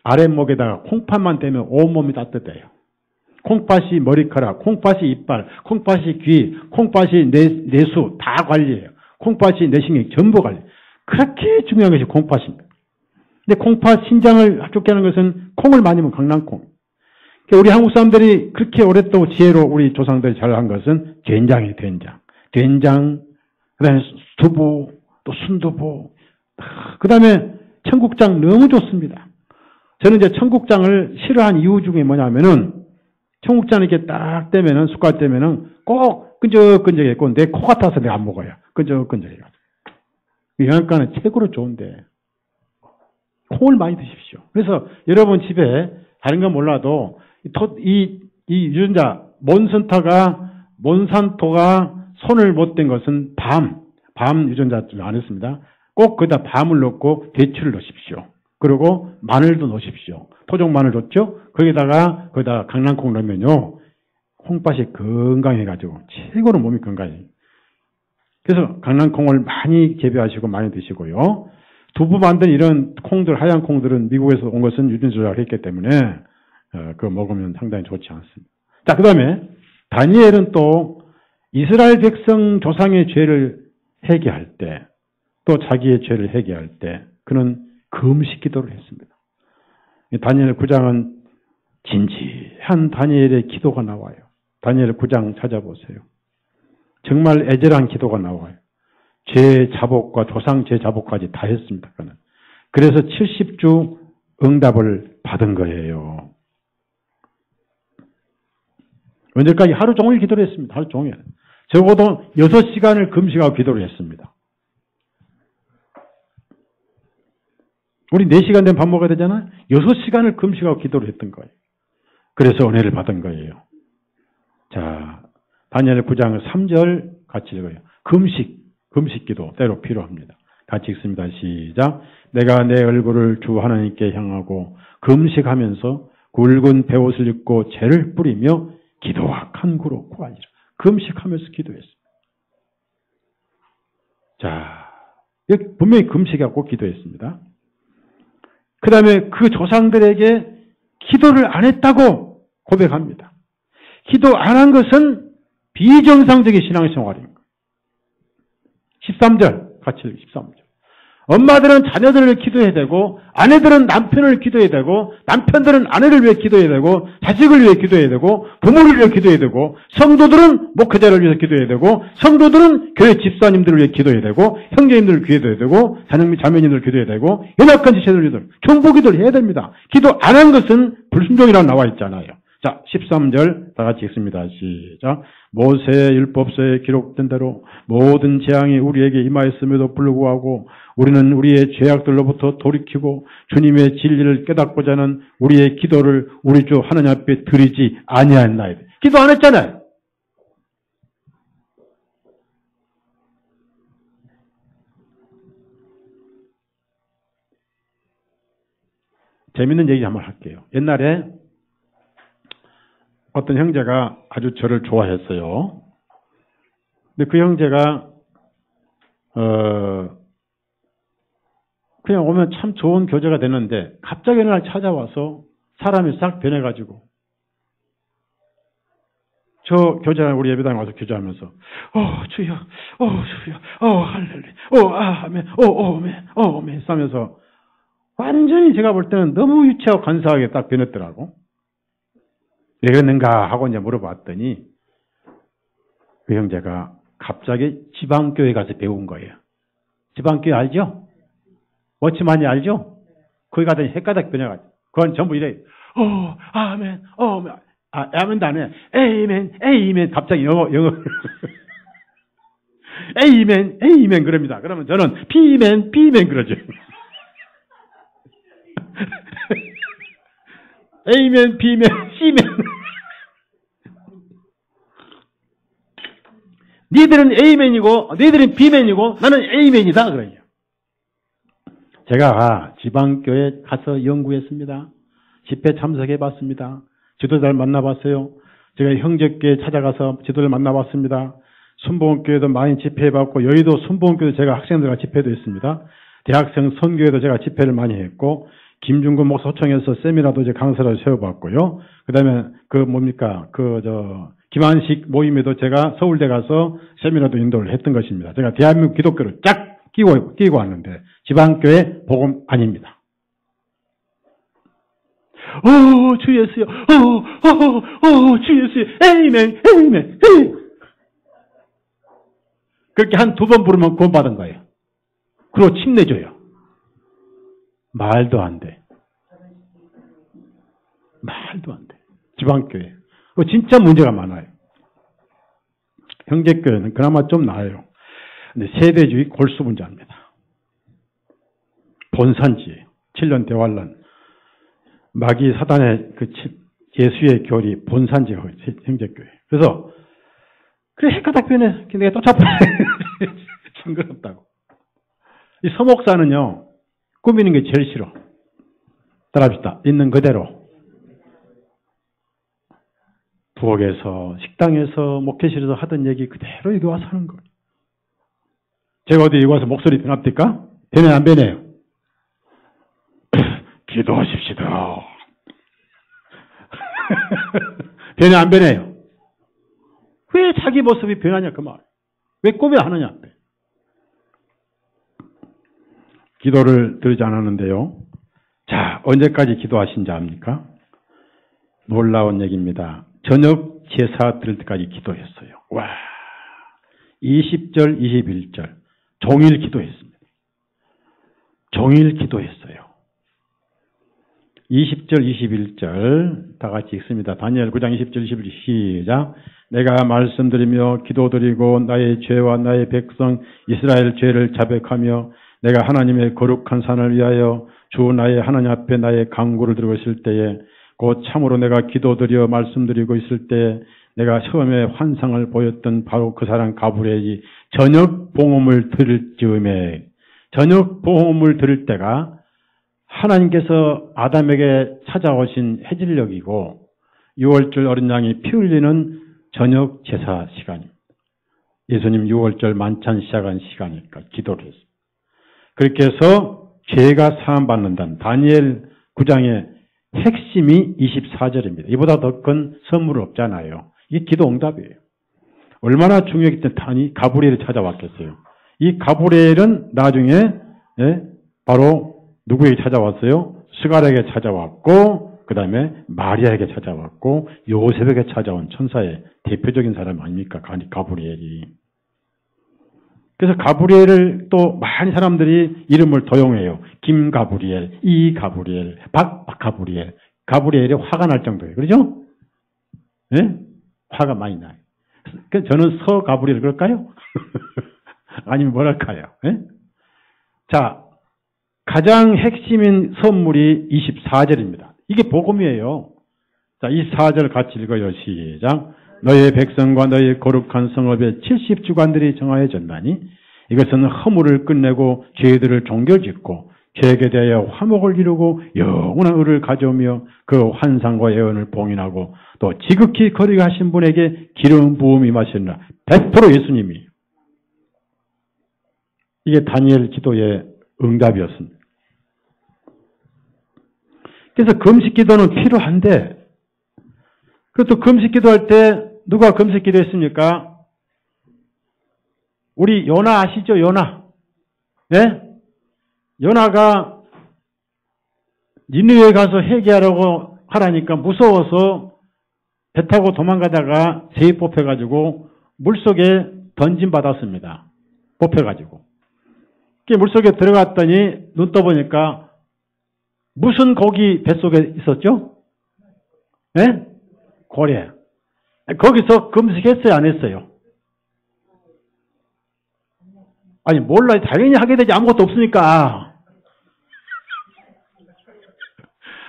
아랫목에다가 콩팥만 대면 온몸이 따뜻해요. 콩팥이 머리카락, 콩팥이 이빨, 콩팥이 귀, 콩팥이 내수 다 관리해요. 콩팥이 내신경 전부 관리. 그렇게 중요한 것이 콩팥입니다. 근데 콩팥 신장을 좋게 하는 것은 콩을 많이 먹으면 강낭콩. 우리 한국 사람들이 그렇게 오랫동안 지혜로 우리 조상들이 잘한 것은 된장이에요. 된장, 그 다음에 두부, 또 순두부, 그 다음에 청국장 너무 좋습니다. 저는 이제 청국장을 싫어한 이유 중에 뭐냐면은 청국장 이렇게 딱 떼면은, 숟갈 떼면은 꼭 끈적끈적했고, 내 코 같아서 내가 안 먹어요. 끈적끈적해가지고. 영양가는 최고로 좋은데, 콩을 많이 드십시오. 그래서 여러분 집에 다른 건 몰라도, 이 유전자, 몬산토가 손을 못 댄 것은 밤 유전자 좀 안 했습니다. 꼭 거기다 밤을 넣고 대추를 넣으십시오. 그리고 마늘도 넣으십시오. 토종 마늘 좋죠? 거기다가 강낭콩 넣으면요. 콩팥이 건강해가지고 최고로 몸이 건강해요. 그래서 강낭콩을 많이 재배하시고 많이 드시고요. 두부 만든 이런 콩들, 하얀 콩들은 미국에서 온 것은 유전 조작을 했기 때문에 그거 먹으면 상당히 좋지 않습니다. 자, 그 다음에 다니엘은 또 이스라엘 백성 조상의 죄를 회개할 때, 또 자기의 죄를 회개할 때 그는 금식 기도를 했습니다. 다니엘 9장은 진지한 다니엘의 기도가 나와요. 다니엘 9장 찾아보세요. 정말 애절한 기도가 나와요. 죄 자복과 조상 죄 자복까지 다 했습니다. 그는. 그래서 70주 응답을 받은 거예요. 언제까지? 하루 종일 기도를 했습니다. 하루 종일. 적어도 6시간을 금식하고 기도를 했습니다. 우리 4시간 된 밥 먹어야 되잖아요. 6시간을 금식하고 기도를 했던 거예요. 그래서 은혜를 받은 거예요. 자, 다니엘 9장 3절 같이 읽어요. 금식 기도 때로 필요합니다. 같이 읽습니다. 시작. 내가 내 얼굴을 주 하나님께 향하고 금식하면서 굵은 베옷을 입고 죄를 뿌리며 기도와 간구로 구하니라. 금식하면서 기도했습니다. 자, 분명히 금식하고 기도했습니다. 그 다음에 그 조상들에게 기도를 안 했다고 고백합니다. 기도 안 한 것은 비정상적인 신앙생활입니다. 13절 같이 읽어요. 13절. 엄마들은 자녀들을 기도해야 되고, 아내들은 남편을 기도해야 되고, 남편들은 아내를 위해 기도해야 되고, 자식을 위해 기도해야 되고, 부모를 위해 기도해야 되고, 성도들은 목회자를 위해서 기도해야 되고, 성도들은 교회 집사님들을 위해 기도해야 되고, 형제님들을 기도해야 되고, 자매님들을 기도해야 되고, 연약한 지체들을 경보기도를 해야 됩니다. 기도 안 한 것은 불순종이라고 나와 있잖아요. 자, 13절 다 같이 읽습니다. 시작. 모세의 율법서에 기록된 대로 모든 재앙이 우리에게 임하였음에도 불구하고 우리는 우리의 죄악들로부터 돌이키고 주님의 진리를 깨닫고자 하는 우리의 기도를 우리 주 하나님 앞에 드리지 아니하였나이다. 기도 안 했잖아요. 재밌는 얘기 한번 할게요. 옛날에 어떤 형제가 아주 저를 좋아했어요. 근데 그 형제가 그냥 오면 참 좋은 교제가 되는데 갑자기 어느 날 찾아와서 사람이 싹 변해가지고 저 교제가 우리 예배당에 와서 교제하면서 주여, 주여, 할렐루야, 아멘, 오멘 하면서 완전히 제가 볼 때는 너무 유치하고 간사하게 딱 변했더라고. 왜 그랬는가 하고 이제 물어봤더니 그 형제가 갑자기 지방교회 가서 배운 거예요. 지방교회 알죠? 워치만이 알죠? 거기 가더니 헷가닥 변해가지고 그건 전부 이래 아멘, 아멘도 안 해. 에이멘 갑자기 영어 에이멘 그럽니다. 그러면 저는 비멘 그러죠. Amen, Bmen, Cmen. 니들은 Amen이고, 니들은 Bmen이고, 나는 Amen이다. 그래요. 제가 지방교회 가서 연구했습니다. 집회 참석해봤습니다. 지도자를 만나봤어요. 제가 형제교회 찾아가서 지도를 만나봤습니다. 순복음교회도 많이 집회해봤고, 여의도 순복음교회도 제가 학생들과 집회도 했습니다. 대학생 선교회도 제가 집회를 많이 했고, 김중근 목사 초청해서 세미나도 이제 강사로 세워봤고요. 그 다음에 김한식 모임에도 제가 서울대 가서 세미나도 인도를 했던 것입니다. 제가 대한민국 기독교를 쫙 끼고 왔는데 지방교회 복음 아닙니다. 주 예수요. 주 예수요. 에이멘. 그렇게 한 2번 부르면 구원받은 거예요. 그리고 침 내줘요. 말도 안 돼. 지방교회. 진짜 문제가 많아요. 형제교회는 그나마 좀 나아요. 근데 세대주의 골수분자입니다. 본산지예요. 7년 대환란. 마귀 사단의 예수의 교리 본산지가 형제교회. 그래서 그래 헷가닥 변해. 내가 또 잡아야 징그럽다고. 이 서목사는요. 꾸미는 게 제일 싫어. 따라합시다. 있는 그대로. 부엌에서 식당에서 목회실에서 하던 얘기 그대로 여기 와서 하는 거예요. 제가 어디 여기 와서 목소리 변합니까? 변해 안 변해요? 기도하십시다. 변해 안 변해요? 왜 자기 모습이 변하냐 그 말. 왜 꾸며 하느냐. 기도를 들지 않았는데요. 자, 언제까지 기도하신지 압니까? 놀라운 얘기입니다. 저녁 제사 드릴 때까지 기도했어요. 와, 20절, 21절 종일 기도했습니다. 종일 기도했어요. 20절, 21절 다 같이 읽습니다. 다니엘 9장 20절, 21절 시작. 내가 말씀드리며 기도드리고 나의 죄와 나의 백성 이스라엘 죄를 자백하며 내가 하나님의 거룩한 산을 위하여 주 나의 하나님 앞에 나의 간구를 들고 있을 때에 곧 참으로 내가 기도드려 말씀드리고 있을 때 내가 처음에 환상을 보였던 바로 그 사람 가브리엘이 저녁 봉음을 들을 즈음에 저녁 봉음을 들을 때가 하나님께서 아담에게 찾아오신 해질녘이고 6월절 어린 양이 피 흘리는 저녁 제사 시간입니다. 예수님 6월절 만찬 시작한 시간이니까 기도를 했습니다. 그렇게 해서 죄가 사함받는다는 다니엘 9장의 핵심이 24절입니다. 이보다 더 큰 선물은 없잖아요. 이게 기도 응답이에요. 얼마나 중요했기 때문에 가브리엘이 찾아왔겠어요. 이 가브리엘은 나중에 바로 누구에게 찾아왔어요? 스가랴에게 찾아왔고 그 다음에 마리아에게 찾아왔고 요셉에게 찾아온 천사의 대표적인 사람 아닙니까? 가브리엘이. 그래서 가브리엘을 또 많은 사람들이 이름을 도용해요. 김가브리엘, 이가브리엘, 박가브리엘. 가브리엘이 화가 날 정도예요. 그렇죠? 네? 화가 많이 나요. 저는 서가브리엘 그럴까요? 아니면 뭐랄까요? 네? 자, 가장 핵심인 선물이 24절입니다. 이게 복음이에요. 자, 24절 같이 읽어요. 시작. 너의 백성과 너의 거룩한 성읍에 70주관들이 정하여졌나니 이것은 허물을 끝내고 죄들을 종결짓고 죄에 대하여 화목을 이루고 영원한 의를 가져오며 그 환상과 예언을 봉인하고 또 지극히 거리가 하신 분에게 기름 부음이 마시느라 100% 예수님이. 이게 다니엘 기도의 응답이었습니다. 그래서 금식 기도는 필요한데 그것도 금식 기도할 때 누가 금식 기도했습니까? 우리 요나 아시죠? 요나. 예? 요나가 니느웨에 가서 회개하라고 하라니까 무서워서 배 타고 도망가다가 새에 뽑혀가지고 물속에 던짐받았습니다. 뽑혀가지고. 물속에 들어갔더니 눈 떠보니까 무슨 고기 뱃속에 있었죠? 예? 고래. 거기서 금식했어요, 안 했어요? 아니, 몰라요. 당연히 하게 되지. 아무것도 없으니까.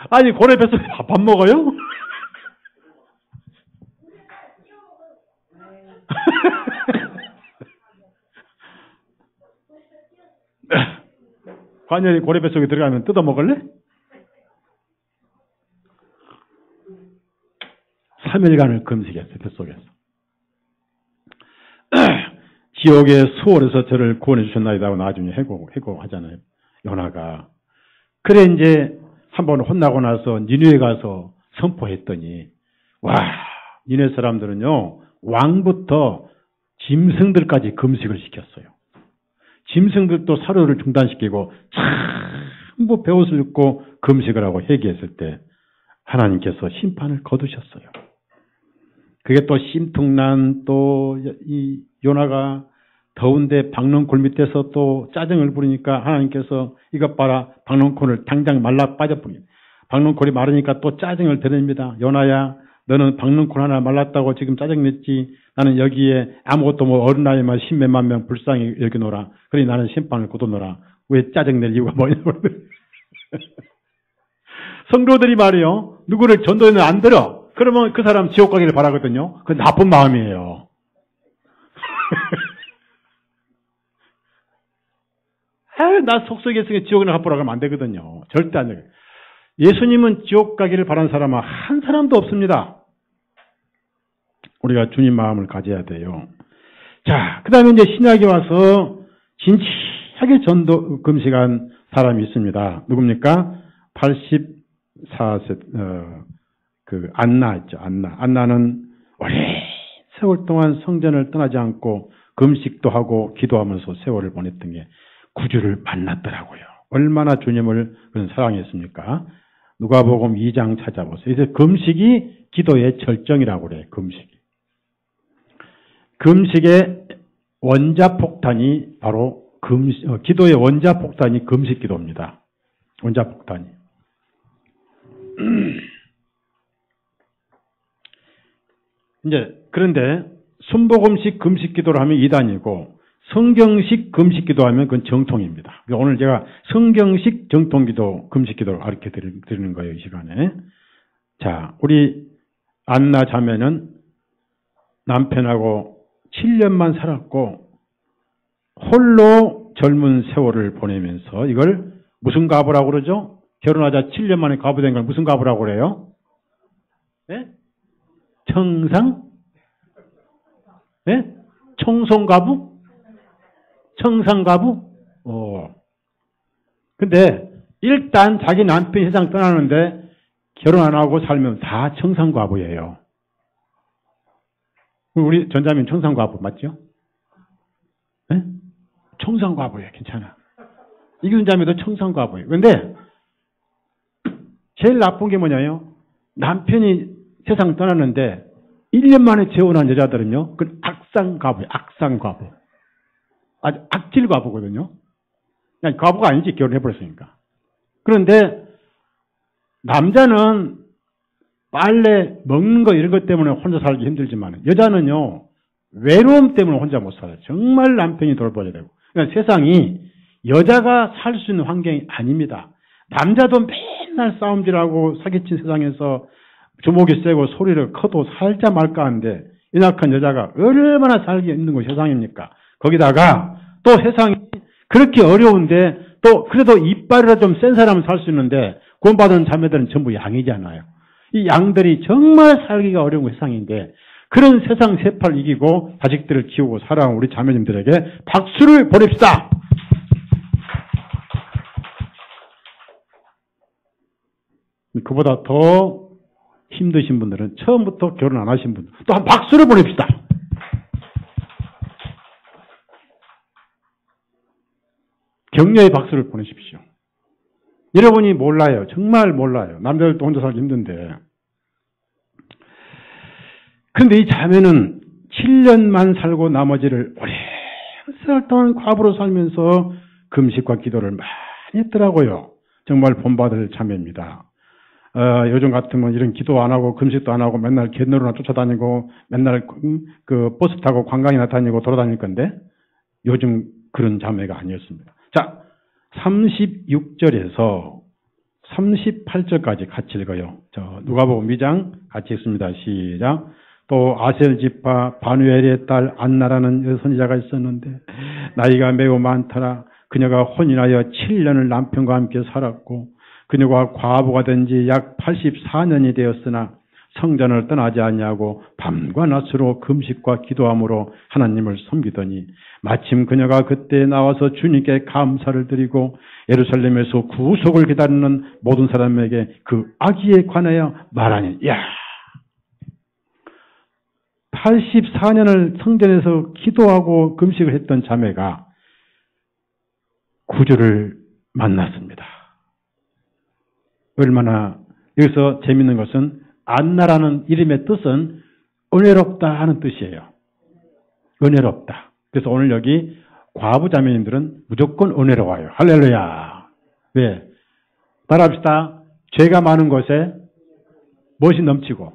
아니, 고래 뱃속에 밥 먹어요? 관열이 고래 뱃속에 들어가면 뜯어 먹을래? 3일간을 금식했어요, 뱃속에서. 지옥의 수월에서 저를 구원해 주셨나이다고 나중에 해고하잖아요. 요나가. 그래, 이제 한번 혼나고 나서 니느웨 가서 선포했더니, 와, 니느웨 사람들은요, 왕부터 짐승들까지 금식을 시켰어요. 짐승들도 사료를 중단시키고, 전부 베옷을 입고 금식을 하고 회개했을 때, 하나님께서 심판을 거두셨어요. 그게 또 심퉁난 또 이 요나가 더운데 박넝쿨 밑에서 또 짜증을 부리니까 하나님께서 이것 봐라 박넝쿨을 당장 말라 빠져버립니다. 박넝쿨이 마르니까 또 짜증을 드립니다. 요나야 너는 박능콘 하나 말랐다고 지금 짜증냈지. 나는 여기에 아무것도 뭐 어린 나이만 십몇만 명 불쌍히 여기노라. 그러니 나는 심판을 거두노라. 왜 짜증낼 이유가 뭐냐고. 성도들이 말이요. 누구를 전도에는 안 들어. 그러면 그 사람 지옥 가기를 바라거든요. 그건 나쁜 마음이에요. 나 속썩였으니까 지옥이나 가보라고 하면 안 되거든요. 절대 안 돼요. 예수님은 지옥 가기를 바라는 사람은 한 사람도 없습니다. 우리가 주님 마음을 가져야 돼요. 자, 그 다음에 이제 신약에 와서 진지하게 전도 금식한 사람이 있습니다. 누굽니까? 84세, 안나 있죠, 안나. 안나는 오래 세월 동안 성전을 떠나지 않고 금식도 하고 기도하면서 세월을 보냈던 게 구주를 만났더라고요. 얼마나 주님을 그런 사랑했습니까? 누가복음 2장 찾아보세요. 이제 금식이 기도의 절정이라고 그래요. 금식의 원자폭탄이 바로 기도의 원자폭탄이 금식기도입니다. 원자폭탄이. 이제 그런데 순복음식 금식기도를 하면 2단이고 성경식 금식기도 하면 그건 정통입니다. 오늘 제가 성경식 정통기도 금식기도를 가르쳐 드리는 거예요. 이 시간에. 자, 우리 안나 자매는 남편하고 7년만 살았고 홀로 젊은 세월을 보내면서 이걸 무슨 과부라고 그러죠? 결혼하자 7년 만에 과부된 걸 무슨 과부라고 그래요? 네? 청상? 네? 청송과부? 청상과부? 근데 일단 자기 남편이 세상 떠나는데 결혼 안 하고 살면 다 청상과부예요. 우리 전자면 청상과부 맞죠? 네? 청상과부예요. 괜찮아. 이기순 자매도 청상과부예요. 근데 제일 나쁜 게 뭐냐요? 남편이 세상 떠났는데 1년 만에 재혼한 여자들은요. 그건 악상과부예요. 악상과부. 아주 악질과부거든요. 그냥 과부가 아니지 결혼해버렸으니까. 그런데 남자는 빨래, 먹는 거 이런 것 때문에 혼자 살기 힘들지만 여자는요. 외로움 때문에 혼자 못 살아요. 정말 남편이 돌봐야 되고. 그러니까 세상이 여자가 살 수 있는 환경이 아닙니다. 남자도 맨날 싸움질하고 사기친 세상에서 주먹이 세고 소리를 커도 살자 말까 하는데 연약한 여자가 얼마나 살기 힘든 곳이 세상입니까? 거기다가 또 세상이 그렇게 어려운데 또 그래도 이빨이라 좀 센 사람은 살 수 있는데 구원받은 자매들은 전부 양이잖아요. 이 양들이 정말 살기가 어려운 세상인데 그런 세상 세파를 이기고 자식들을 키우고 살아온 우리 자매님들에게 박수를 보냅시다. 그보다 더 힘드신 분들은 처음부터 결혼 안 하신 분들 또 한 박수를 보냅시다. 격려의 박수를 보내십시오. 여러분이 몰라요. 정말 몰라요. 남자들도 혼자 살기 힘든데. 그런데 이 자매는 7년만 살고 나머지를 오랜 세월 동안 과부로 살면서 금식과 기도를 많이 했더라고요. 정말 본받을 자매입니다. 요즘 같으면 이런 기도 안 하고 금식도 안 하고 맨날 갯노루나 쫓아다니고 맨날 그 버스 타고 관광이나 다니고 돌아다닐 건데 요즘 그런 자매가 아니었습니다. 자, 36절에서 38절까지 같이 읽어요. 누가복음 2장 같이 읽습니다. 시작. 또 아셀 지파 바누엘의 딸 안나라는 선지자가 있었는데 나이가 매우 많더라. 그녀가 혼인하여 7년을 남편과 함께 살았고 그녀가 과부가 된 지 약 84년이 되었으나 성전을 떠나지 아니하고 밤과 낮으로 금식과 기도함으로 하나님을 섬기더니 마침 그녀가 그때 나와서 주님께 감사를 드리고 예루살렘에서 구속을 기다리는 모든 사람에게 그 아기에 관하여 말하니, 야, 84년을 성전에서 기도하고 금식을 했던 자매가 구주를 만났습니다. 얼마나, 여기서 재밌는 것은 안나라는 이름의 뜻은 은혜롭다 하는 뜻이에요. 은혜롭다. 그래서 오늘 여기 과부 자매님들은 무조건 은혜로워요. 할렐루야. 왜? 따라합시다. 죄가 많은 곳에 무엇이 넘치고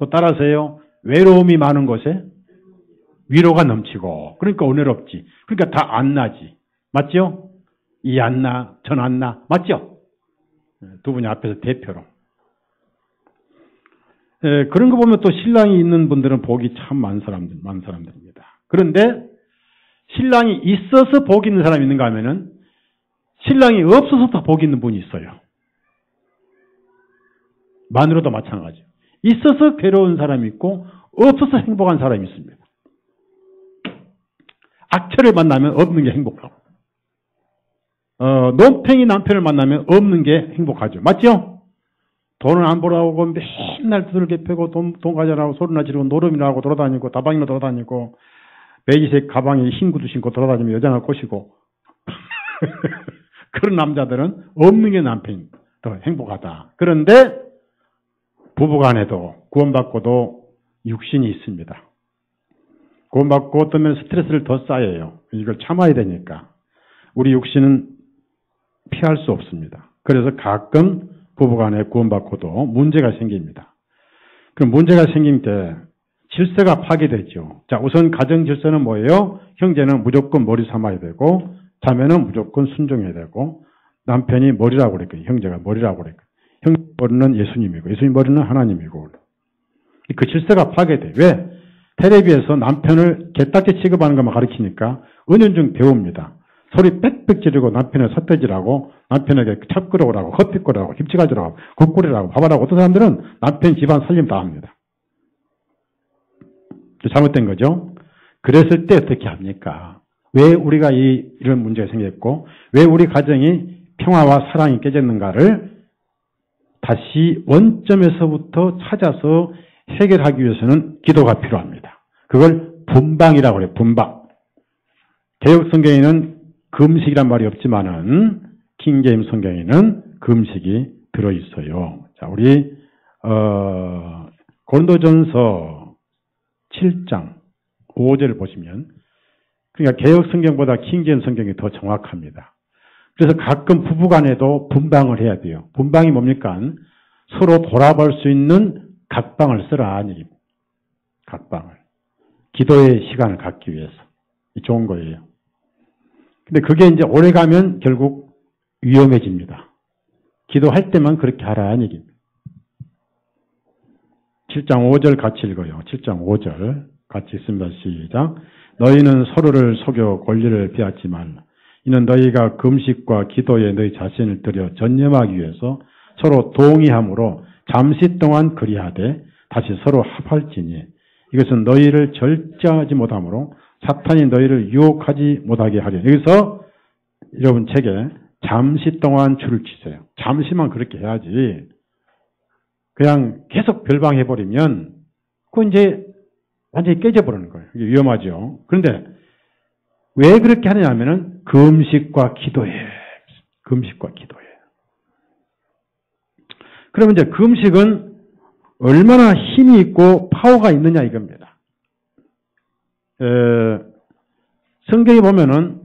또 따라서요. 외로움이 많은 곳에 위로가 넘치고 그러니까 은혜롭지. 그러니까 다 안 나지. 맞죠? 이 안 나, 전 안 나. 맞죠? 두 분이 앞에서 대표로. 그런 거 보면 또 신랑이 있는 분들은 복이 참 많은 사람들입니다. 그런데 신랑이 있어서 복 있는 사람이 있는가 하면은 신랑이 없어서 다 복 있는 분이 있어요. 마누라도 마찬가지예요. 있어서 괴로운 사람이 있고 없어서 행복한 사람이 있습니다. 악처를 만나면 없는 게 행복하고 논팽이 남편을 만나면 없는 게 행복하죠. 맞죠? 돈을 안 벌어오고 맨날 두들겨 패고 돈 가져라고 소리나 지르고 노름이나 하고 돌아다니고 다방이나 돌아다니고 베이지색 가방에 흰 구두 신고 돌아다니면 여자나 꼬시고 그런 남자들은 없는 게 남편이 더 행복하다. 그런데 부부간에도 구원받고도 육신이 있습니다. 구원받고 어쩌면 스트레스를 더 쌓여요. 이걸 참아야 되니까. 우리 육신은 피할 수 없습니다. 그래서 가끔 부부간에 구원받고도 문제가 생깁니다. 그럼 문제가 생길 때 질서가 파괴되죠. 자, 우선 가정 질서는 뭐예요? 형제는 무조건 머리 삼아야 되고 자매는 무조건 순종해야 되고 남편이 머리라고 그랬거든요. 형제가 머리라고 그랬거든요. 형 머리는 예수님이고 예수님 머리는 하나님이고 그 질서가 파괴돼. 왜? 텔레비에서 남편을 개딱지 취급하는 것만 가르치니까 은연중 배웁니다. 소리 빽빽 지르고 남편을 삿대질하고 남편에게 찹 끓여오라고 커피 끓여오라고 김치 가져라고 국 끓이라고 밥하라고 어떤 사람들은 남편 집안 살림 다 합니다. 잘못된 거죠. 그랬을 때 어떻게 합니까? 왜 우리가 이런 문제가 생겼고 왜 우리 가정이 평화와 사랑이 깨졌는가를 다시 원점에서부터 찾아서 해결하기 위해서는 기도가 필요합니다. 그걸 분방이라고 해요. 분방. 개역 성경에는 금식이란 말이 없지만은 킹제임 성경에는 금식이 들어있어요. 자, 우리 고린도전서 7장 5절을 보시면 그러니까 개역 성경보다 킹제임 성경이 더 정확합니다. 그래서 가끔 부부간에도 분방을 해야 돼요. 분방이 뭡니까? 서로 돌아볼 수 있는 각방을 쓰라 하는 얘기입니다. 각방을. 기도의 시간을 갖기 위해서. 좋은 거예요. 근데 그게 이제 오래 가면 결국 위험해집니다. 기도할 때만 그렇게 하라 하는 얘기입니다. 7장 5절 같이 읽어요. 7장 5절 같이 읽습니다. 시작. 너희는 서로를 속여 권리를 빼앗지 말라. 이는 너희가 금식과 기도에 너희 자신을 들여 전념하기 위해서 서로 동의함으로 잠시 동안 그리하되 다시 서로 합할지니 이것은 너희를 절제하지 못하므로 사탄이 너희를 유혹하지 못하게 하리니. 여기서 여러분 책에 잠시 동안 줄을 치세요. 잠시만 그렇게 해야지 그냥 계속 별방해버리면 그건 이제 완전히 깨져버리는 거예요. 이게 위험하죠. 그런데 왜 그렇게 하느냐 하면은 금식과 기도예요. 금식과 기도예요. 그러면 이제 금식은 얼마나 힘이 있고 파워가 있느냐 이겁니다. 성경에 보면은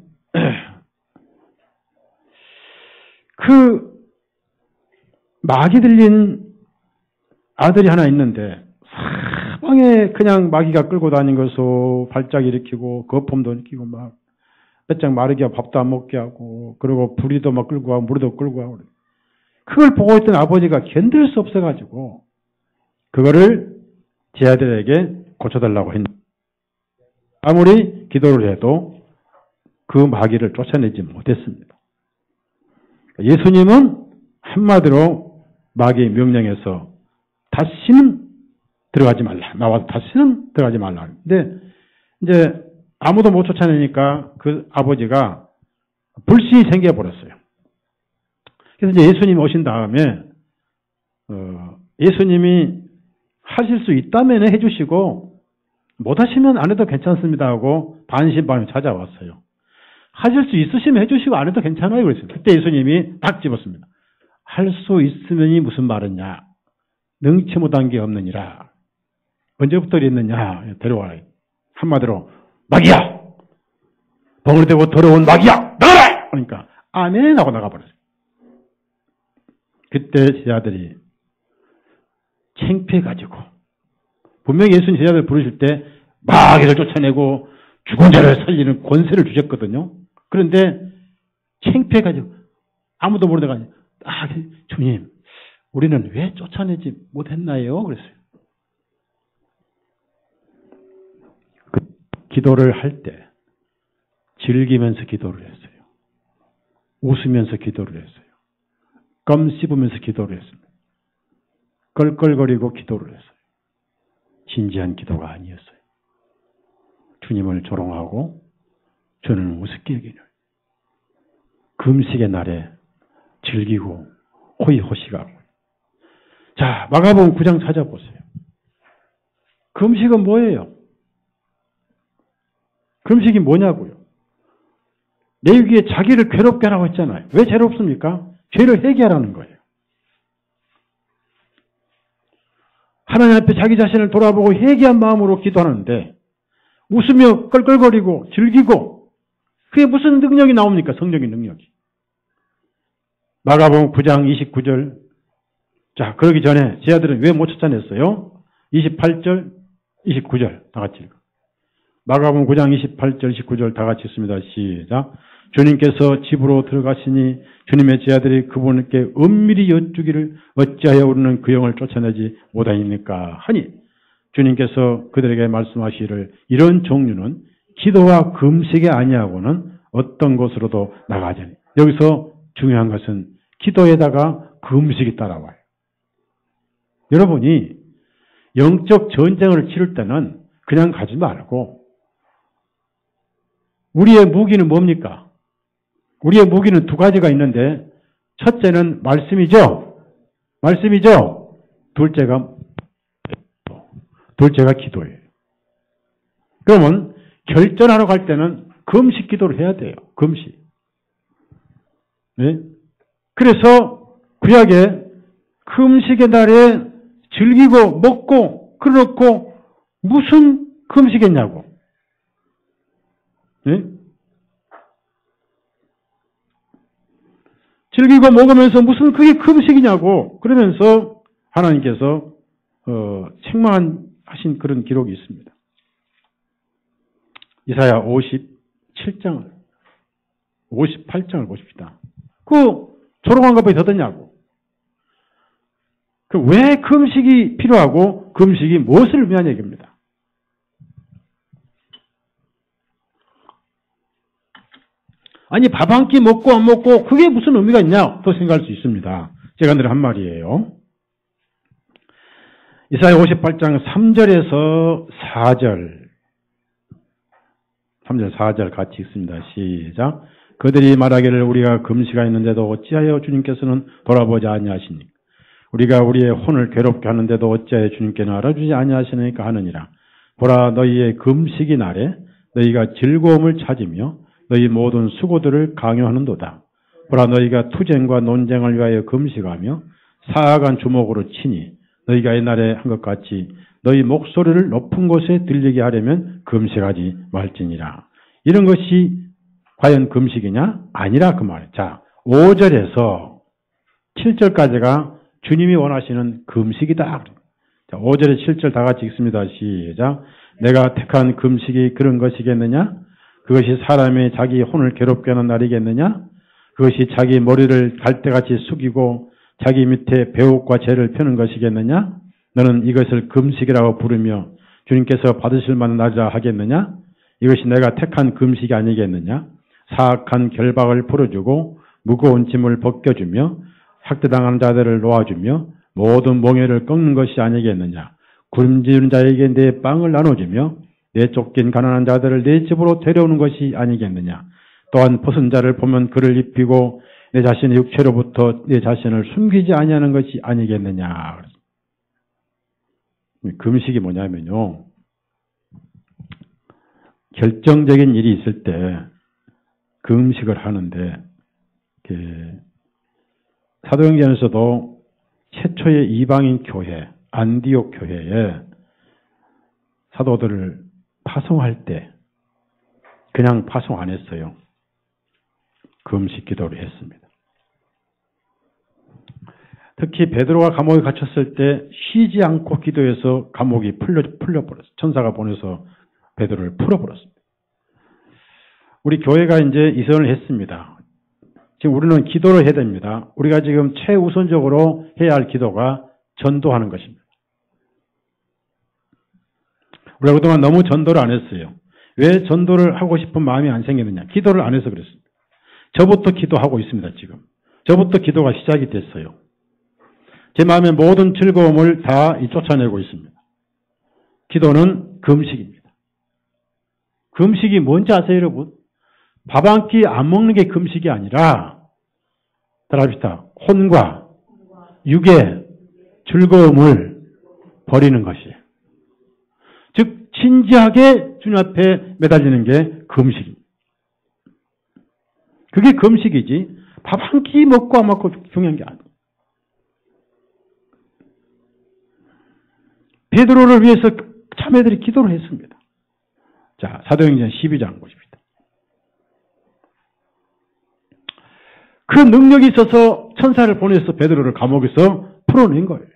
그 마귀 들린 아들이 하나 있는데 사방에 그냥 마귀가 끌고 다닌 것을 발작 일으키고 거품도 일으키고 막 배짱 마르게 하고 밥도 안 먹게 하고 그리고 부리도 막 끌고 가고 무리도 끌고 가고 그걸 보고 있던 아버지가 견딜 수 없어가지고 그거를 제 아들에게 고쳐달라고 했는데 아무리 기도를 해도 그 마귀를 쫓아내지 못했습니다. 예수님은 한마디로 마귀의 명령에서 다시는 들어가지 말라. 나와서 다시는 들어가지 말라. 근데 이제 아무도 못 쫓아내니까 그 아버지가 불신이 생겨버렸어요. 그래서 이제 예수님이 오신 다음에 예수님이 하실 수 있다면 해주시고 못하시면 안 해도 괜찮습니다 하고 반신반의 찾아왔어요. 하실 수 있으시면 해주시고 안 해도 괜찮아요 그랬어요. 그때 예수님이 딱 집었습니다. 할 수 있으면이 무슨 말이냐. 능치 못한 게 없느니라. 언제부터 이랬느냐. 데려와라. 한마디로 마귀야! 벙어리되고 더러운 마귀야! 나가라! 그러니까 아멘 하고 나가버렸어요. 그때 제 아들이 창피해가지고 분명히 예수님 제자들 부르실 때 마귀를 쫓아내고 죽은 자를 살리는 권세를 주셨거든요. 그런데 창피해가지고 아무도 모르다가 주님 우리는 왜 쫓아내지 못했나요? 그랬어요. 기도를 할 때 즐기면서 기도를 했어요. 웃으면서 기도를 했어요. 껌 씹으면서 기도를 했습니다. 껄껄거리고 기도를 했어요. 진지한 기도가 아니었어요. 주님을 조롱하고 저는 우습게 여기는 금식의 날에 즐기고 호의호식하고. 자, 마가복음 9장 찾아보세요. 금식은 뭐예요? 금식이 뭐냐고요? 레위기에 자기를 괴롭게 하라고 했잖아요. 왜 괴롭습니까? 죄를 회개하라는 거예요. 하나님 앞에 자기 자신을 돌아보고 회개한 마음으로 기도하는데 웃으며 껄껄거리고 즐기고 그게 무슨 능력이 나옵니까? 성령의 능력이. 마가복음 9장 29절. 자, 그러기 전에 제 아들은 왜 못 쫓아냈어요? 28절, 29절 다 같이 읽어. 마가복음 9장 28절, 29절 다 같이 읽습니다. 시작. 주님께서 집으로 들어가시니 주님의 제자들이 그분께 은밀히 여쭈기를 어찌하여 우리는 그 영을 쫓아내지 못하니까 하니 주님께서 그들에게 말씀하시기를 이런 종류는 기도와 금식이 아니하고는 어떤 곳으로도 나가지 않니. 여기서 중요한 것은 기도에다가 금식이 따라와요. 여러분이 영적 전쟁을 치를 때는 그냥 가지 말고 우리의 무기는 뭡니까? 우리의 무기는 두 가지가 있는데 첫째는 말씀이죠. 말씀이죠. 둘째가 기도예요. 그러면 결전하러 갈 때는 금식 기도를 해야 돼요. 금식. 네? 그래서 구약에 금식의 날에 즐기고 먹고 그래놓고 무슨 금식했냐고. 네? 즐기고 먹으면서 무슨 그게 금식이냐고 그러면서 하나님께서 책망하신 그런 기록이 있습니다. 이사야 58장을 보십시다. 그 조롱한 것보다 더더냐고. 왜 금식이 필요하고 금식이 무엇을 위한 얘기입니다. 아니 밥 한 끼 먹고 안 먹고 그게 무슨 의미가 있냐 또 생각할 수 있습니다. 제가 늘 한 말이에요. 이사야 58장 3절에서 4절 3절 4절 같이 읽습니다. 시작. 그들이 말하기를 우리가 금식하였는데도 어찌하여 주님께서는 돌아보지 아니하시니까 우리가 우리의 혼을 괴롭게 하는데도 어찌하여 주님께는 알아주지 아니하시니까 하느니라. 보라 너희의 금식이 날에 너희가 즐거움을 찾으며 너희 모든 수고들을 강요하는도다. 보라 너희가 투쟁과 논쟁을 위하여 금식하며 사악한 주먹으로 치니 너희가 옛날에 한 것 같이 너희 목소리를 높은 곳에 들리게 하려면 금식하지 말지니라. 이런 것이 과연 금식이냐? 아니라 그 말이에요. 자, 5절에서 7절까지가 주님이 원하시는 금식이다. 자, 5절에 7절 다 같이 읽습니다. 시작. 내가 택한 금식이 그런 것이겠느냐? 그것이 사람이 자기 혼을 괴롭게 하는 날이겠느냐? 그것이 자기 머리를 갈대같이 숙이고 자기 밑에 배옥과 재를 펴는 것이겠느냐? 너는 이것을 금식이라고 부르며 주님께서 받으실 만한 날이라 하겠느냐? 이것이 내가 택한 금식이 아니겠느냐? 사악한 결박을 풀어주고 무거운 짐을 벗겨주며 학대당하는 자들을 놓아주며 모든 몽해를 꺾는 것이 아니겠느냐? 굶주린 자에게 내 빵을 나눠주며 내 쫓긴 가난한 자들을 내 집으로 데려오는 것이 아니겠느냐? 또한 벗은 자를 보면 그를 입히고 내 자신의 육체로부터 내 자신을 숨기지 아니하는 것이 아니겠느냐? 금식이 뭐냐면요. 결정적인 일이 있을 때 금식을 하는데 사도행전에서도 최초의 이방인 교회 안디옥 교회에 사도들을 파송할 때 그냥 파송 안 했어요. 금식 기도를 했습니다. 특히 베드로가 감옥에 갇혔을 때 쉬지 않고 기도해서 감옥이 풀려버렸어요. 천사가 보내서 베드로를 풀어버렸습니다. 우리 교회가 이제 이선을 했습니다. 지금 우리는 기도를 해야 됩니다. 우리가 지금 최우선적으로 해야 할 기도가 전도하는 것입니다. 우리가 그동안 너무 전도를 안 했어요. 왜 전도를 하고 싶은 마음이 안 생기느냐? 기도를 안 해서 그렇습니다. 저부터 기도하고 있습니다, 지금. 저부터 기도가 시작이 됐어요. 제 마음의 모든 즐거움을 다 쫓아내고 있습니다. 기도는 금식입니다. 금식이 뭔지 아세요, 여러분? 밥 한 끼 안 먹는 게 금식이 아니라, 따라합시다. 혼과 육의 즐거움을 버리는 것이에요. 즉, 진지하게 주님 앞에 매달리는 게 금식입니다. 그게 금식이지, 밥 한 끼 먹고 안 먹고 중요한 게 아니에요. 베드로를 위해서 자매들이 기도를 했습니다. 자, 사도행전 12장 보십시다. 그 능력이 있어서 천사를 보내서 베드로를 감옥에서 풀어낸 거예요.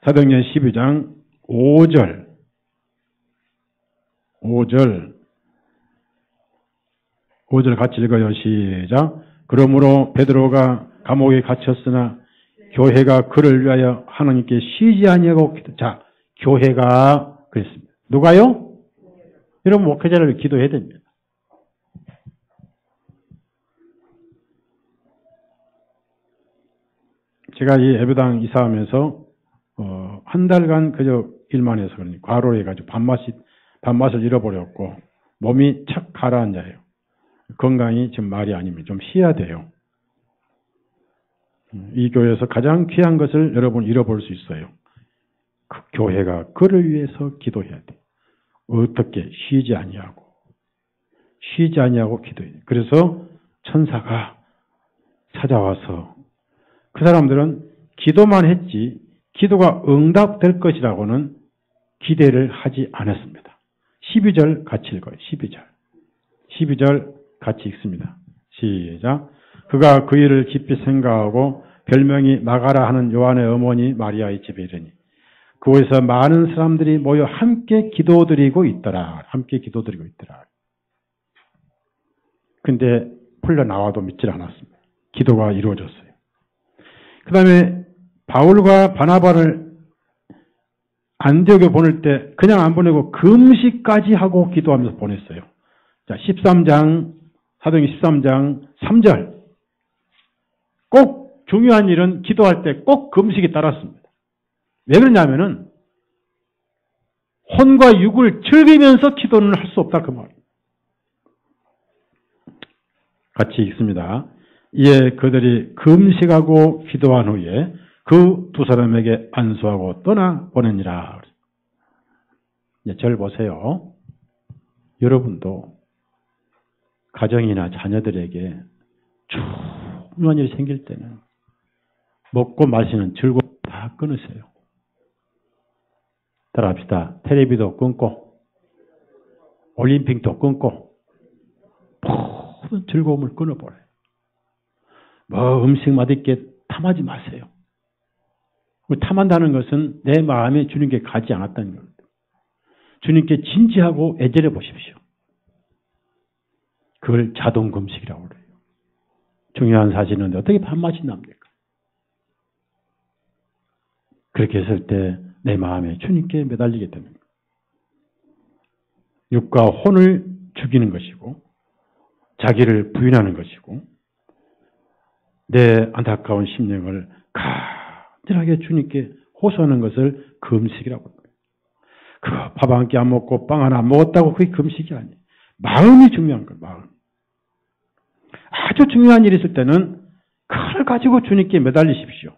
사도행전 12장 5절 같이 읽어요. 시작. 그러므로 베드로가 감옥에 갇혔으나 교회가 그를 위하여 하나님께 쉬지 아니하고 기도. 자, 교회가 그랬습니다. 누가요? 여러분 목회자를 기도해야 됩니다. 제가 이 예배당 이사하면서 한 달간 그저 일만 해서 그러니 과로를 해가지고 밥맛을 잃어버렸고 몸이 착 가라앉아요. 건강이 지금 말이 아닙니다. 좀 쉬어야 돼요. 이 교회에서 가장 귀한 것을 여러분 잃어볼 수 있어요. 그 교회가 그를 위해서 기도해야 돼. 어떻게 쉬지 아니하고 기도해야 돼. 그래서 천사가 찾아와서 그 사람들은 기도만 했지 기도가 응답될 것이라고는 기대를 하지 않았습니다. 12절 같이 읽어요. 12절 같이 읽습니다. 시작. 그가 그 일을 깊이 생각하고 별명이 마가라 하는 요한의 어머니 마리아의 집에 이르니 그곳에서 많은 사람들이 모여 함께 기도드리고 있더라. 근데 풀려나와도 믿질 않았습니다. 기도가 이루어졌어요. 그 다음에 바울과 바나바를 안디옥에 보낼 때 그냥 안 보내고 금식까지 하고 기도하면서 보냈어요. 자, 13장, 사도행전 13장 3절. 꼭 중요한 일은 기도할 때 꼭 금식이 따랐습니다. 왜 그러냐면은 혼과 육을 즐기면서 기도는 할 수 없다 그 말이에요. 같이 읽습니다. 이에 그들이 금식하고 기도한 후에 그 두 사람에게 안수하고 떠나 보내니라. 이제 절 보세요. 여러분도 가정이나 자녀들에게 중요한 일이 생길 때는 먹고 마시는 즐거움 다 끊으세요. 따라합시다. 텔레비도 끊고 올림픽도 끊고 모든 즐거움을 끊어버려요. 뭐 음식 맛있게 탐하지 마세요. 탐한다는 것은 내 마음에 주님께 가지 않았다는 겁니다. 주님께 진지하고 애절해 보십시오. 그걸 자동 금식이라고 그래요. 중요한 사실은 어떻게 밥맛이 납니까? 그렇게 했을 때 내 마음에 주님께 매달리게 되는 거예요. 육과 혼을 죽이는 것이고 자기를 부인하는 것이고 내 안타까운 심령을 간절하게 주님께 호소하는 것을 금식이라고 합니다. 그거 밥 한 끼 안 먹고 빵 하나 안 먹었다고 그게 금식이 아니에요. 마음이 중요한 거예요. 마음. 아주 중요한 일이 있을 때는 그걸 가지고 주님께 매달리십시오.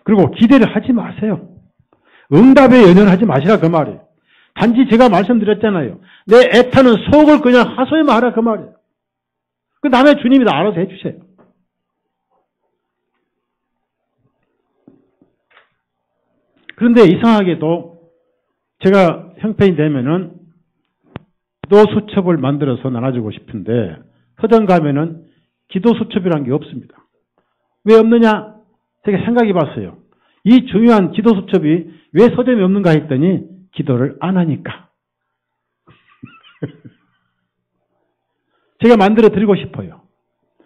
그리고 기대를 하지 마세요. 응답에 연연하지 마시라 그 말이에요. 단지 제가 말씀드렸잖아요. 내 애타는 속을 그냥 하소연만 하라 그 말이에요. 그 다음에 주님이 다 알아서 해주세요. 그런데 이상하게도 제가 형편이 되면은 기도 수첩을 만들어서 나눠주고 싶은데 서점 가면은 기도 수첩이라는 게 없습니다. 왜 없느냐? 제가 생각해 봤어요. 이 중요한 기도 수첩이 왜 서점이 없는가 했더니 기도를 안 하니까. 제가 만들어 드리고 싶어요.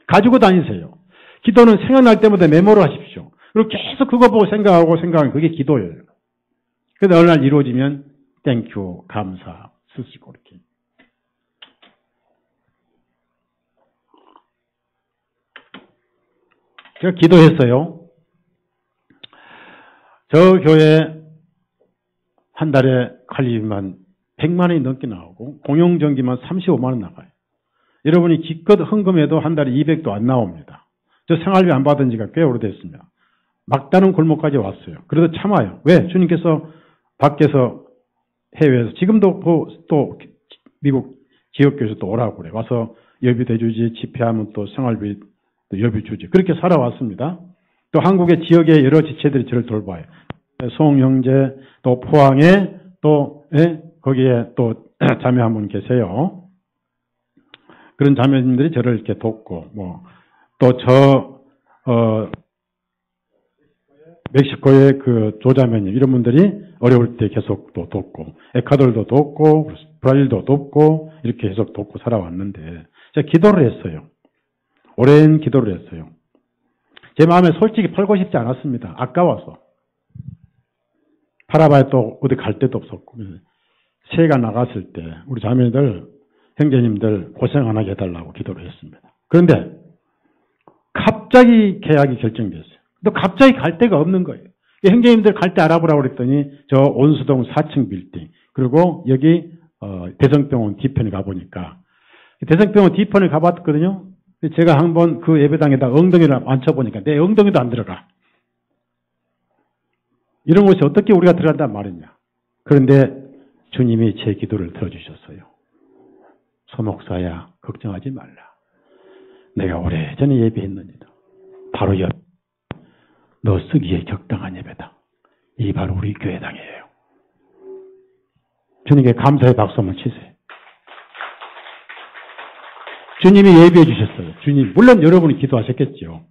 가지고 다니세요. 기도는 생각날 때마다 메모를 하십시오. 그리고 계속 그거 보고 생각하면 그게 기도예요. 그런데 어느 날 이루어지면 땡큐, 감사, 쓰시고 이렇게. 제가 기도했어요. 저 교회 한 달에 관리비만 100만 원이 넘게 나오고 공용전기만 35만 원 나가요. 여러분이 기껏 헌금해도 한 달에 200도 안 나옵니다. 저 생활비 안 받은 지가 꽤 오래됐습니다. 막다른 골목까지 왔어요. 그래도 참아요. 왜? 주님께서 밖에서 해외에서 지금도 또 미국 지역교회에서 또 오라고 그래. 와서 예비도 해주지, 집회하면 또 생활비 또 예비 주지. 그렇게 살아왔습니다. 또 한국의 지역의 여러 지체들이 저를 돌봐요. 송 형제, 또 포항에 또 거기에 또 자매 한 분 계세요. 그런 자매님들이 저를 이렇게 돕고 또 멕시코의 그 조자매님 이런 분들이 어려울 때 계속 또 돕고 에콰도르도 돕고 브라질도 돕고 이렇게 계속 돕고 살아왔는데 제가 기도를 했어요. 오랜 기도를 했어요. 제 마음에 솔직히 팔고 싶지 않았습니다. 아까워서. 팔아봐야 또 어디 갈 데도 없었고 새해가 나갔을 때 우리 자매들 형제님들 고생 안 하게 해달라고 기도를 했습니다. 그런데 갑자기 계약이 결정됐어요. 또 갑자기 갈 데가 없는 거예요. 형제님들 갈 데 알아보라고 그랬더니 저 온수동 4층 빌딩 그리고 여기 대성병원 뒤편에 가보니까 대성병원 뒤편에 가봤거든요. 제가 한번 그 예배당에다 엉덩이를 앉혀보니까 내 엉덩이도 안 들어가. 이런 곳이 어떻게 우리가 들어간단 말이냐. 그런데 주님이 제 기도를 들어주셨어요. 소목사야 걱정하지 말라. 내가 오래전에 예배했느니라. 바로 옆 너 쓰기에 적당한 예배다. 이 바로 우리 교회당이에요. 주님께 감사의 박수 한번 치세요. 주님이 예배해 주셨어요. 주님 물론 여러분이 기도하셨겠죠.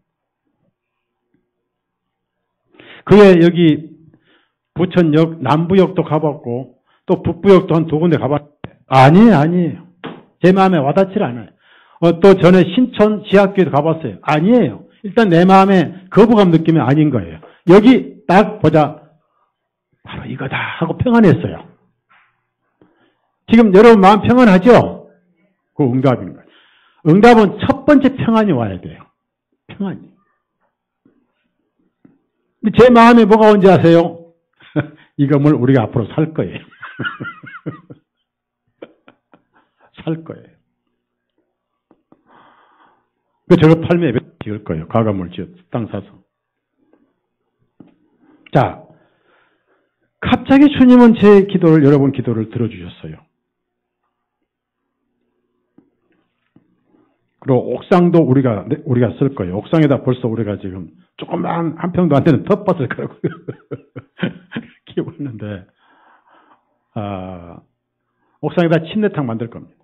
그에 여기 부천역 남부역도 가봤고 또 북부역도 한 2군데 가봤어요. 아니에요. 제 마음에 와닿질 않아요. 또 전에 신촌 지하교회도 가봤어요. 아니에요. 일단 내 마음에 거부감 느낌이 아닌 거예요. 여기 딱 보자. 바로 이거다 하고 평안했어요. 지금 여러분 마음 평안하죠? 그 응답인 거예요. 응답은 첫 번째 평안이 와야 돼요. 평안이. 근데 제 마음에 뭐가 온지 아세요? 이 건물 우리가 앞으로 살 거예요. 살 거예요. 저거 팔면 지을 거예요. 가건물 땅 사서. 자, 갑자기 주님은 제 기도를, 여러분 기도를 들어주셨어요. 그리고 옥상도 우리가 쓸 거예요. 옥상에다 벌써 우리가 지금 조금만 한 평도 안 되는 텃밭을 깔고 키우는데, 옥상에다 침대탕 만들 겁니다.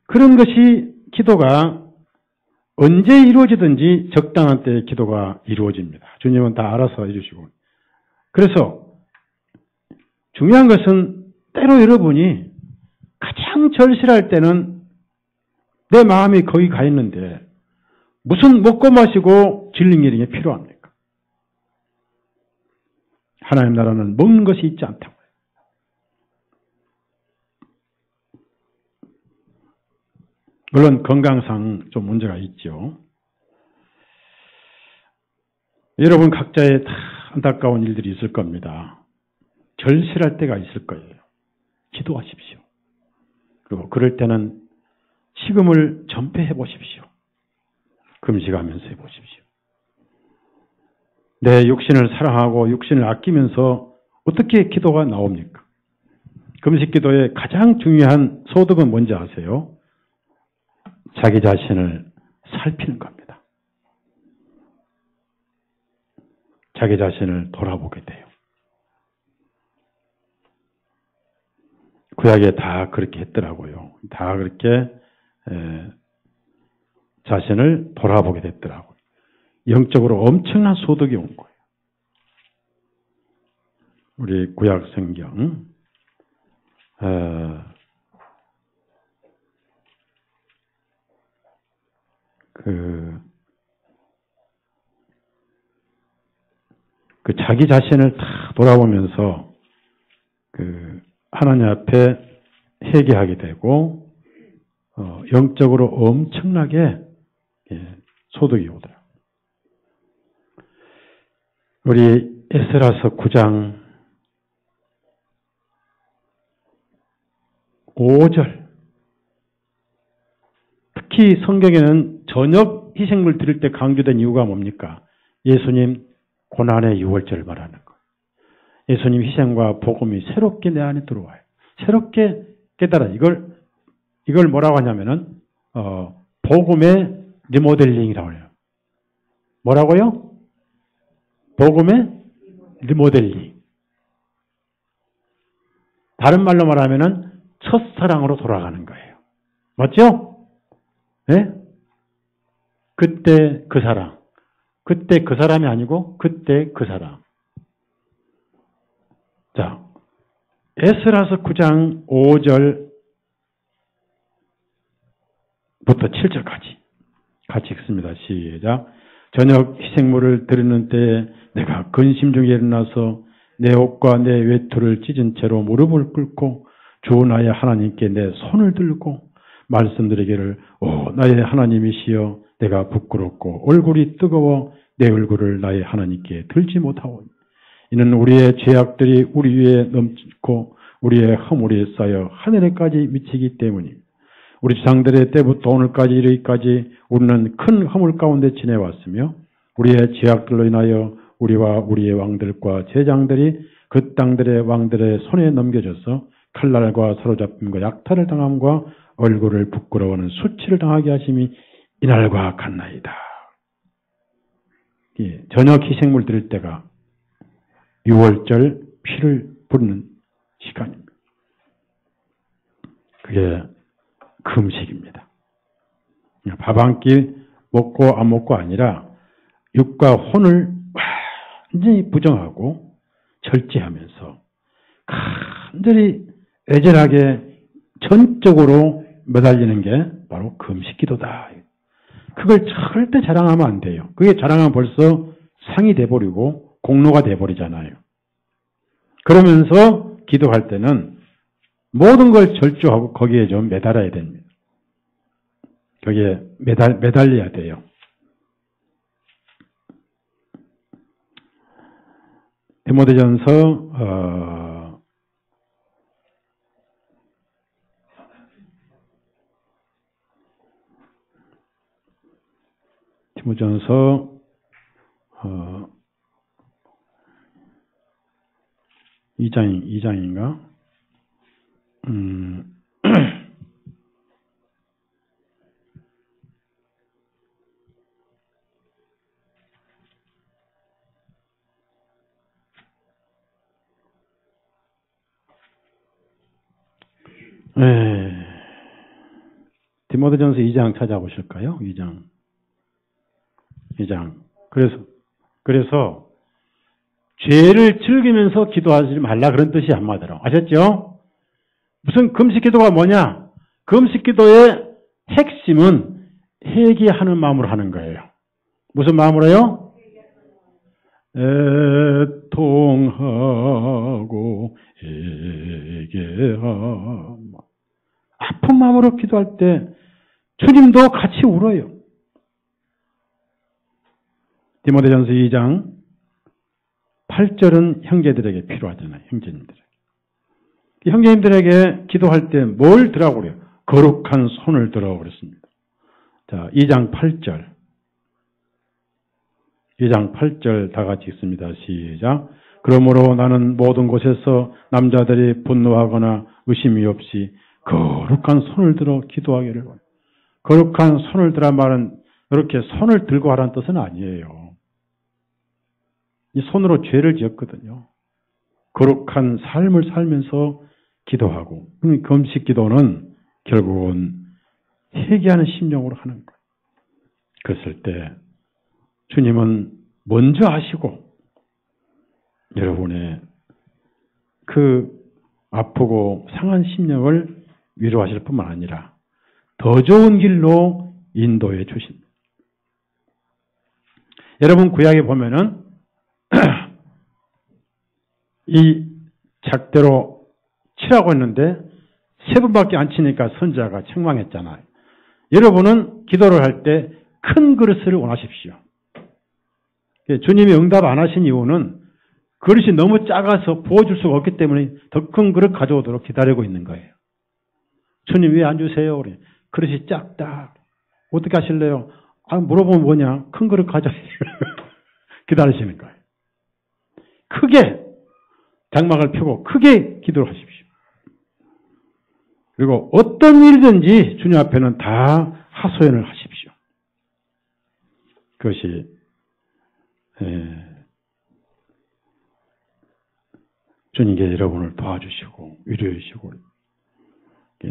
그런 것이 기도가 언제 이루어지든지 적당한 때에 기도가 이루어집니다. 주님은 다 알아서 해주시고. 그래서 중요한 것은 때로 여러분이 가장 절실할 때는 내 마음이 거기 가 있는데 무슨 먹고 마시고 질린 일이 필요합니까? 하나님 나라는 먹는 것이 있지 않다고요. 물론 건강상 좀 문제가 있죠. 여러분 각자의 다 안타까운 일들이 있을 겁니다. 절실할 때가 있을 거예요. 기도하십시오. 그리고 그럴 때는 식음을 전폐해 보십시오. 금식하면서 해보십시오. 내 육신을 사랑하고 육신을 아끼면서 어떻게 기도가 나옵니까? 금식 기도의 가장 중요한 소득은 뭔지 아세요? 자기 자신을 살피는 겁니다. 자기 자신을 돌아보게 돼요. 구약에 다 그렇게 했더라고요. 다 그렇게 자신을 돌아보게 됐더라고요. 영적으로 엄청난 소득이 온 거예요. 우리 구약 성경 자기 자신을 다 돌아보면서 하나님 앞에 회개하게 되고 영적으로 엄청나게 소득이 오더라. 우리 에스라서 9장 5절. 특히 성경에는 저녁 희생물 드릴 때 강조된 이유가 뭡니까? 예수님 고난의 유월절을 말하는 거. 예수님 희생과 복음이 새롭게 내 안에 들어와요. 새롭게 깨달아. 이걸 뭐라고 하냐면은 복음의 리모델링이라고 해요. 뭐라고요? 복음의 리모델링. 다른 말로 말하면은 첫사랑으로 돌아가는 거예요. 맞죠? 네? 그때 그 사랑. 그때 그 사람이 아니고 그때 그 사람. 자, 에스라서 9장 5절부터 7절까지 같이 읽습니다. 시작. 저녁 희생물을 드리는 때에 내가 근심 중에 일어나서 내 옷과 내 외투를 찢은 채로 무릎을 꿇고 주 나의 하나님께 내 손을 들고 말씀드리기를 오 나의 하나님이시여 내가 부끄럽고 얼굴이 뜨거워 내 얼굴을 나의 하나님께 들지 못하오니 이는 우리의 죄악들이 우리 위에 넘치고 우리의 허물이 쌓여 하늘에까지 미치기 때문입니다. 우리 조상들의 때부터 오늘까지 이르기까지 우리는 큰 허물 가운데 지내왔으며 우리의 죄악들로 인하여 우리와 우리의 왕들과 제장들이 그 땅들의 왕들의 손에 넘겨져서 칼날과 사로잡힘과 약탈을 당함과 얼굴을 부끄러워하는 수치를 당하게 하심이 이날과 같나이다. 예, 저녁 희생물 드릴 때가 6월절 피를 부르는 시간입니다. 그게 금식입니다. 밥 한 끼 먹고 안 먹고 아니라 육과 혼을 완전히 부정하고 절제하면서 간절히 애절하게 전적으로 매달리는 게 바로 금식기도다. 그걸 절대 자랑하면 안 돼요. 그게 자랑하면 벌써 상이 돼버리고 공로가 돼버리잖아요. 그러면서 기도할 때는 모든 걸 절주하고 거기에 좀 매달아야 됩니다. 거기에 매달려야 돼요. 디모데전서 디모데전서 2장인가? 디모데전서 2장 찾아보실까요? 2장. 그래서 죄를 즐기면서 기도하지 말라 그런 뜻이 안 맞아요. 아셨죠? 무슨 금식 기도가 뭐냐? 금식 기도의 핵심은 회개하는 마음으로 하는 거예요. 무슨 마음으로요? 애통하고 회개하며 아픈 마음으로 기도할 때 주님도 같이 울어요. 디모데전서 2장 8절은 형제들에게 필요하잖아요. 형제님들에게. 형제님들에게 기도할 때 뭘 들라고 그래요? 거룩한 손을 들라고 그랬습니다. 자, 2장 8절. 2장 8절 다 같이 읽습니다. 시작. 그러므로 나는 모든 곳에서 남자들이 분노하거나 의심이 없이 거룩한 손을 들어 기도하기를 원해요. 거룩한 손을 들어 말은 이렇게 손을 들고 하라는 뜻은 아니에요. 이 손으로 죄를 지었거든요. 거룩한 삶을 살면서 기도하고 금식 기도는 결국은 회개하는 심령으로 하는 거예요. 그랬을 때 주님은 먼저 하시고 여러분의 그 아프고 상한 심령을 위로하실 뿐만 아니라 더 좋은 길로 인도해 주십니다. 여러분 구약에 보면은 이 작대로 치라고 했는데 3번밖에 안 치니까 선지자가 책망했잖아요. 여러분은 기도를 할 때 큰 그릇을 원하십시오. 주님이 응답 안 하신 이유는 그릇이 너무 작아서 부어줄 수가 없기 때문에 더 큰 그릇 가져오도록 기다리고 있는 거예요. 주님 왜 안 주세요? 그릇이 작다. 어떻게 하실래요? 물어보면 뭐냐? 큰 그릇 가져와요. 기다리시는 거예요. 크게 장막을 펴고 크게 기도를 하십시오. 그리고 어떤 일이든지 주님 앞에는 다 하소연을 하십시오. 그것이 주님께 여러분을 도와주시고 위로해 주시고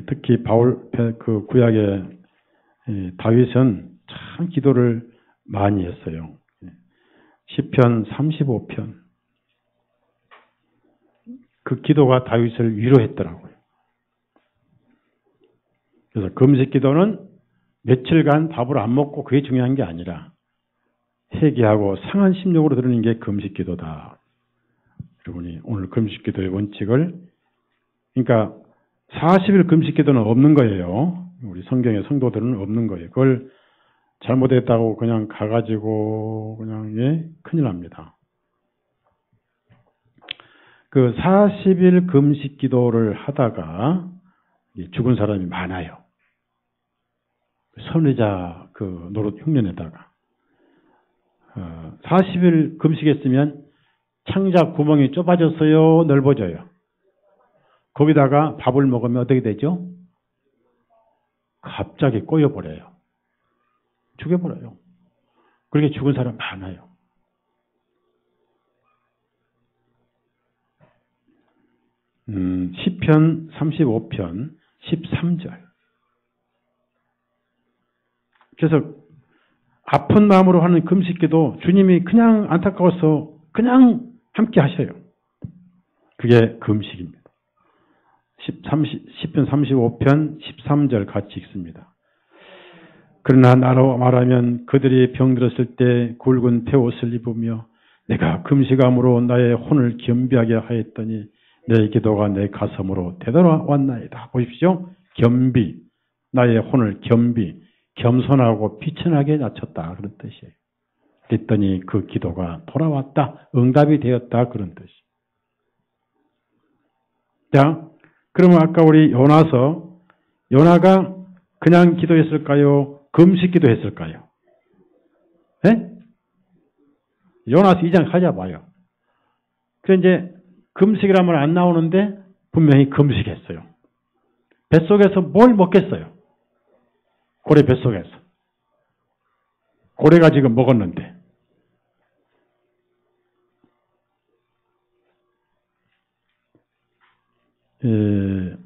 특히 바울 그 구약의 다윗은 참 기도를 많이 했어요. 시편 35편 그 기도가 다윗을 위로했더라고요. 그래서 금식 기도는 며칠간 밥을 안 먹고 그게 중요한 게 아니라 회개하고 상한 심령으로 드리는 게 금식 기도다. 여러분이 오늘 금식 기도의 원칙을 그러니까 40일 금식 기도는 없는 거예요. 우리 성경의 성도들은 없는 거예요. 그걸 잘못했다고 그냥 가가지고 그냥 큰일 납니다. 그 40일 금식 기도를 하다가 죽은 사람이 많아요. 선의자 그 노릇 흉년에다가 40일 금식했으면 창자 구멍이 좁아졌어요? 넓어져요? 거기다가 밥을 먹으면 어떻게 되죠? 갑자기 꼬여버려요. 죽여버려요. 그렇게 죽은 사람 많아요. 시편 35편 13절. 그래서 아픈 마음으로 하는 금식기도 주님이 그냥 안타까워서 그냥 함께 하셔요. 그게 금식입니다. 시편 35편 13절 같이 읽습니다. 그러나 나로 말하면 그들이 병들었을 때 굵은 폐옷을 입으며 내가 금식함으로 나의 혼을 겸비하게 하였더니 내 기도가 내 가슴으로 되돌아왔나이다. 보십시오. 겸비, 나의 혼을 겸손하고 비천하게 낮췄다. 그런 뜻이에요. 그랬더니 그 기도가 돌아왔다. 응답이 되었다. 그런 뜻이에요. 자, 그러면 아까 우리 요나가 그냥 기도했을까요? 금식 기도했을까요? 네? 요나서 2장 찾아봐요. 그래서 이제 금식이라면 안 나오는데 분명히 금식했어요. 뱃속에서 뭘 먹겠어요? 고래 뱃속에서. 고래가 지금 먹었는데. 에,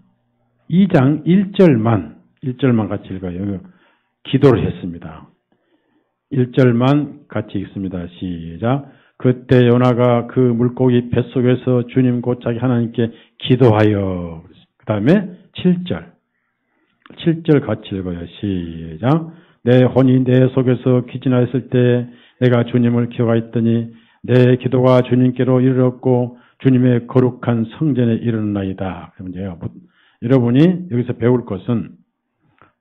2장 1절만 같이 읽어요. 기도를 했습니다. 1절만 같이 읽습니다. 시작. 그때 요나가 그 물고기 뱃속에서 주님 곧자기 하나님께 기도하여. 그 다음에 7절 같이 읽어요. 시작. 내 혼이 내 속에서 기진하였을 때 내가 주님을 기억하였더니 내 기도가 주님께로 이르렀고 주님의 거룩한 성전에 이르렀나이다. 여러분이 여기서 배울 것은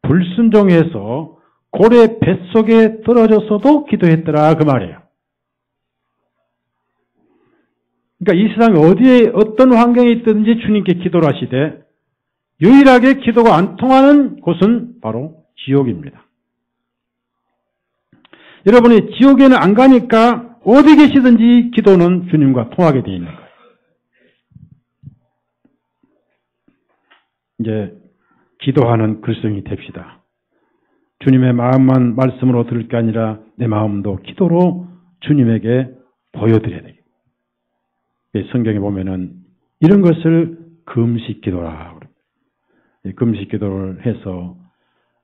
불순종해서 고래 뱃속에 떨어졌어도 기도했더라 그 말이에요. 그러니까 이 세상 어디에 어떤 환경에 있든지 주님께 기도를 하시되 유일하게 기도가 안 통하는 곳은 바로 지옥입니다. 여러분이 지옥에는 안 가니까 어디 계시든지 기도는 주님과 통하게 되어 있는 거예요. 이제 기도하는 글썽이 됩시다. 주님의 마음만 말씀으로 들을 게 아니라 내 마음도 기도로 주님에게 보여드려야 돼요. 성경에 보면은 이런 것을 금식 기도라. 금식 기도를 해서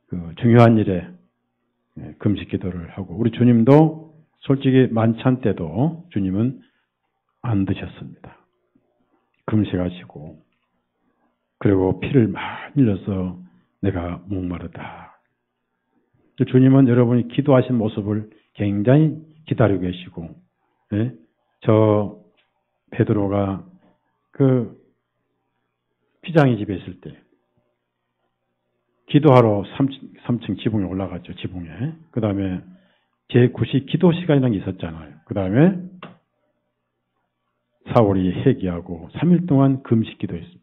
그 중요한 일에 금식 기도를 하고 우리 주님도 솔직히 만찬 때도 주님은 안 드셨습니다. 금식하시고 그리고 피를 많이 흘려서 내가 목마르다. 주님은 여러분이 기도하신 모습을 굉장히 기다리고 계시고 저 베드로가 그 피장이 집에 있을 때 기도하러 3층 지붕에 올라갔죠. 지붕에. 그 다음에 제9시 기도 시간이라는 게 있었잖아요. 그 다음에 사울이 회개하고 3일 동안 금식 기도했습니다.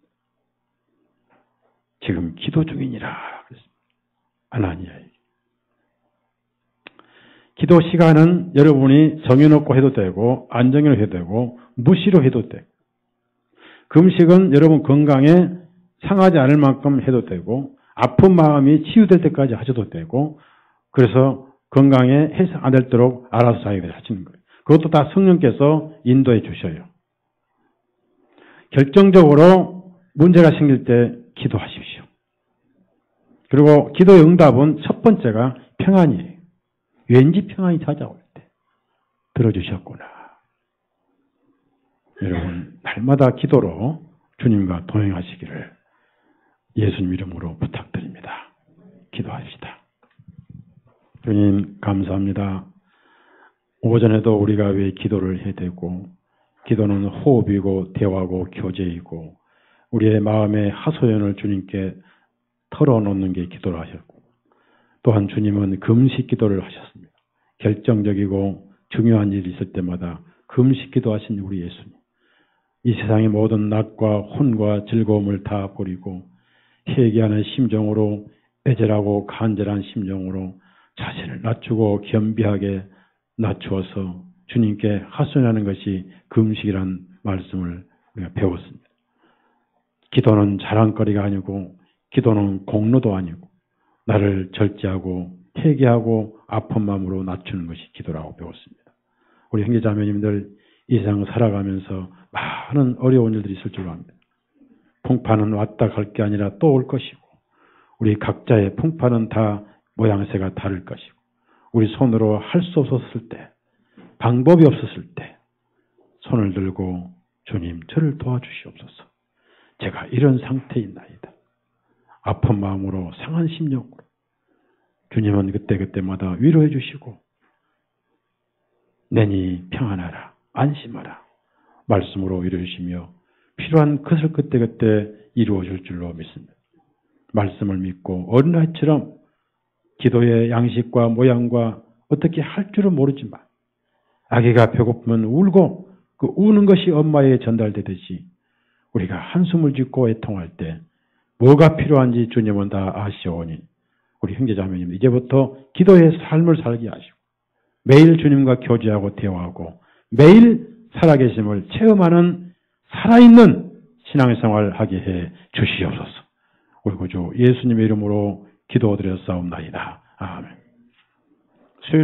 지금 기도 중이니라 그랬습니다. 아나니아에게. 기도 시간은 여러분이 정해놓고 해도 되고 안 정해놓고 해도 되고 무시로 해도 되고 금식은 여러분 건강에 상하지 않을 만큼 해도 되고 아픈 마음이 치유될 때까지 하셔도 되고 그래서 건강에 해서 안 될도록 알아서 자기들이 하시는 거예요. 그것도 다 성령께서 인도해 주셔요. 결정적으로 문제가 생길 때 기도하십시오. 그리고 기도의 응답은 첫 번째가 평안이에요. 왠지 평안이 찾아올 때 들어주셨구나. 여러분 날마다 기도로 주님과 동행하시기를 예수님 이름으로 부탁드립니다. 기도합시다. 주님 감사합니다. 오전에도 우리가 왜 기도를 해야 되고 기도는 호흡이고 대화고 교제이고 우리의 마음의 하소연을 주님께 털어놓는 게 기도를 하셨고 또한 주님은 금식 기도를 하셨습니다. 결정적이고 중요한 일이 있을 때마다 금식 기도하신 우리 예수님. 이 세상의 모든 낯과 혼과 즐거움을 다 버리고 회개하는 심정으로 애절하고 간절한 심정으로 자신을 낮추고 겸비하게 낮추어서 주님께 하소연하는 것이 금식이라는 말씀을 우리가 배웠습니다. 기도는 자랑거리가 아니고 기도는 공로도 아니고 나를 절제하고 회개하고 아픈 마음으로 낮추는 것이 기도라고 배웠습니다. 우리 형제자매님들 이 세상 살아가면서 많은 어려운 일들이 있을 줄 압니다. 풍파는 왔다 갈 게 아니라 또 올 것이고 우리 각자의 풍파는 다 모양새가 다를 것이고 우리 손으로 할 수 없었을 때 방법이 없었을 때 손을 들고 주님 저를 도와주시옵소서. 제가 이런 상태이나이다. 아픈 마음으로 상한 심령으로 주님은 그때그때마다 위로해 주시고 내니 평안하라 안심하라 말씀으로 위로해 주시며 필요한 것을 그때그때 이루어 줄 줄로 믿습니다. 말씀을 믿고 어린아이처럼 기도의 양식과 모양과 어떻게 할 줄은 모르지만 아기가 배고프면 울고 그 우는 것이 엄마에게 전달되듯이 우리가 한숨을 짓고 애통할 때 뭐가 필요한지 주님은 다 아시오니 우리 형제자매님 이제부터 기도의 삶을 살게 하시고 매일 주님과 교제하고 대화하고 매일 살아계심을 체험하는 살아있는 신앙생활을 하게 해 주시옵소서. 우리 구주 예수님의 이름으로 기도드렸사옵나이다. 아멘.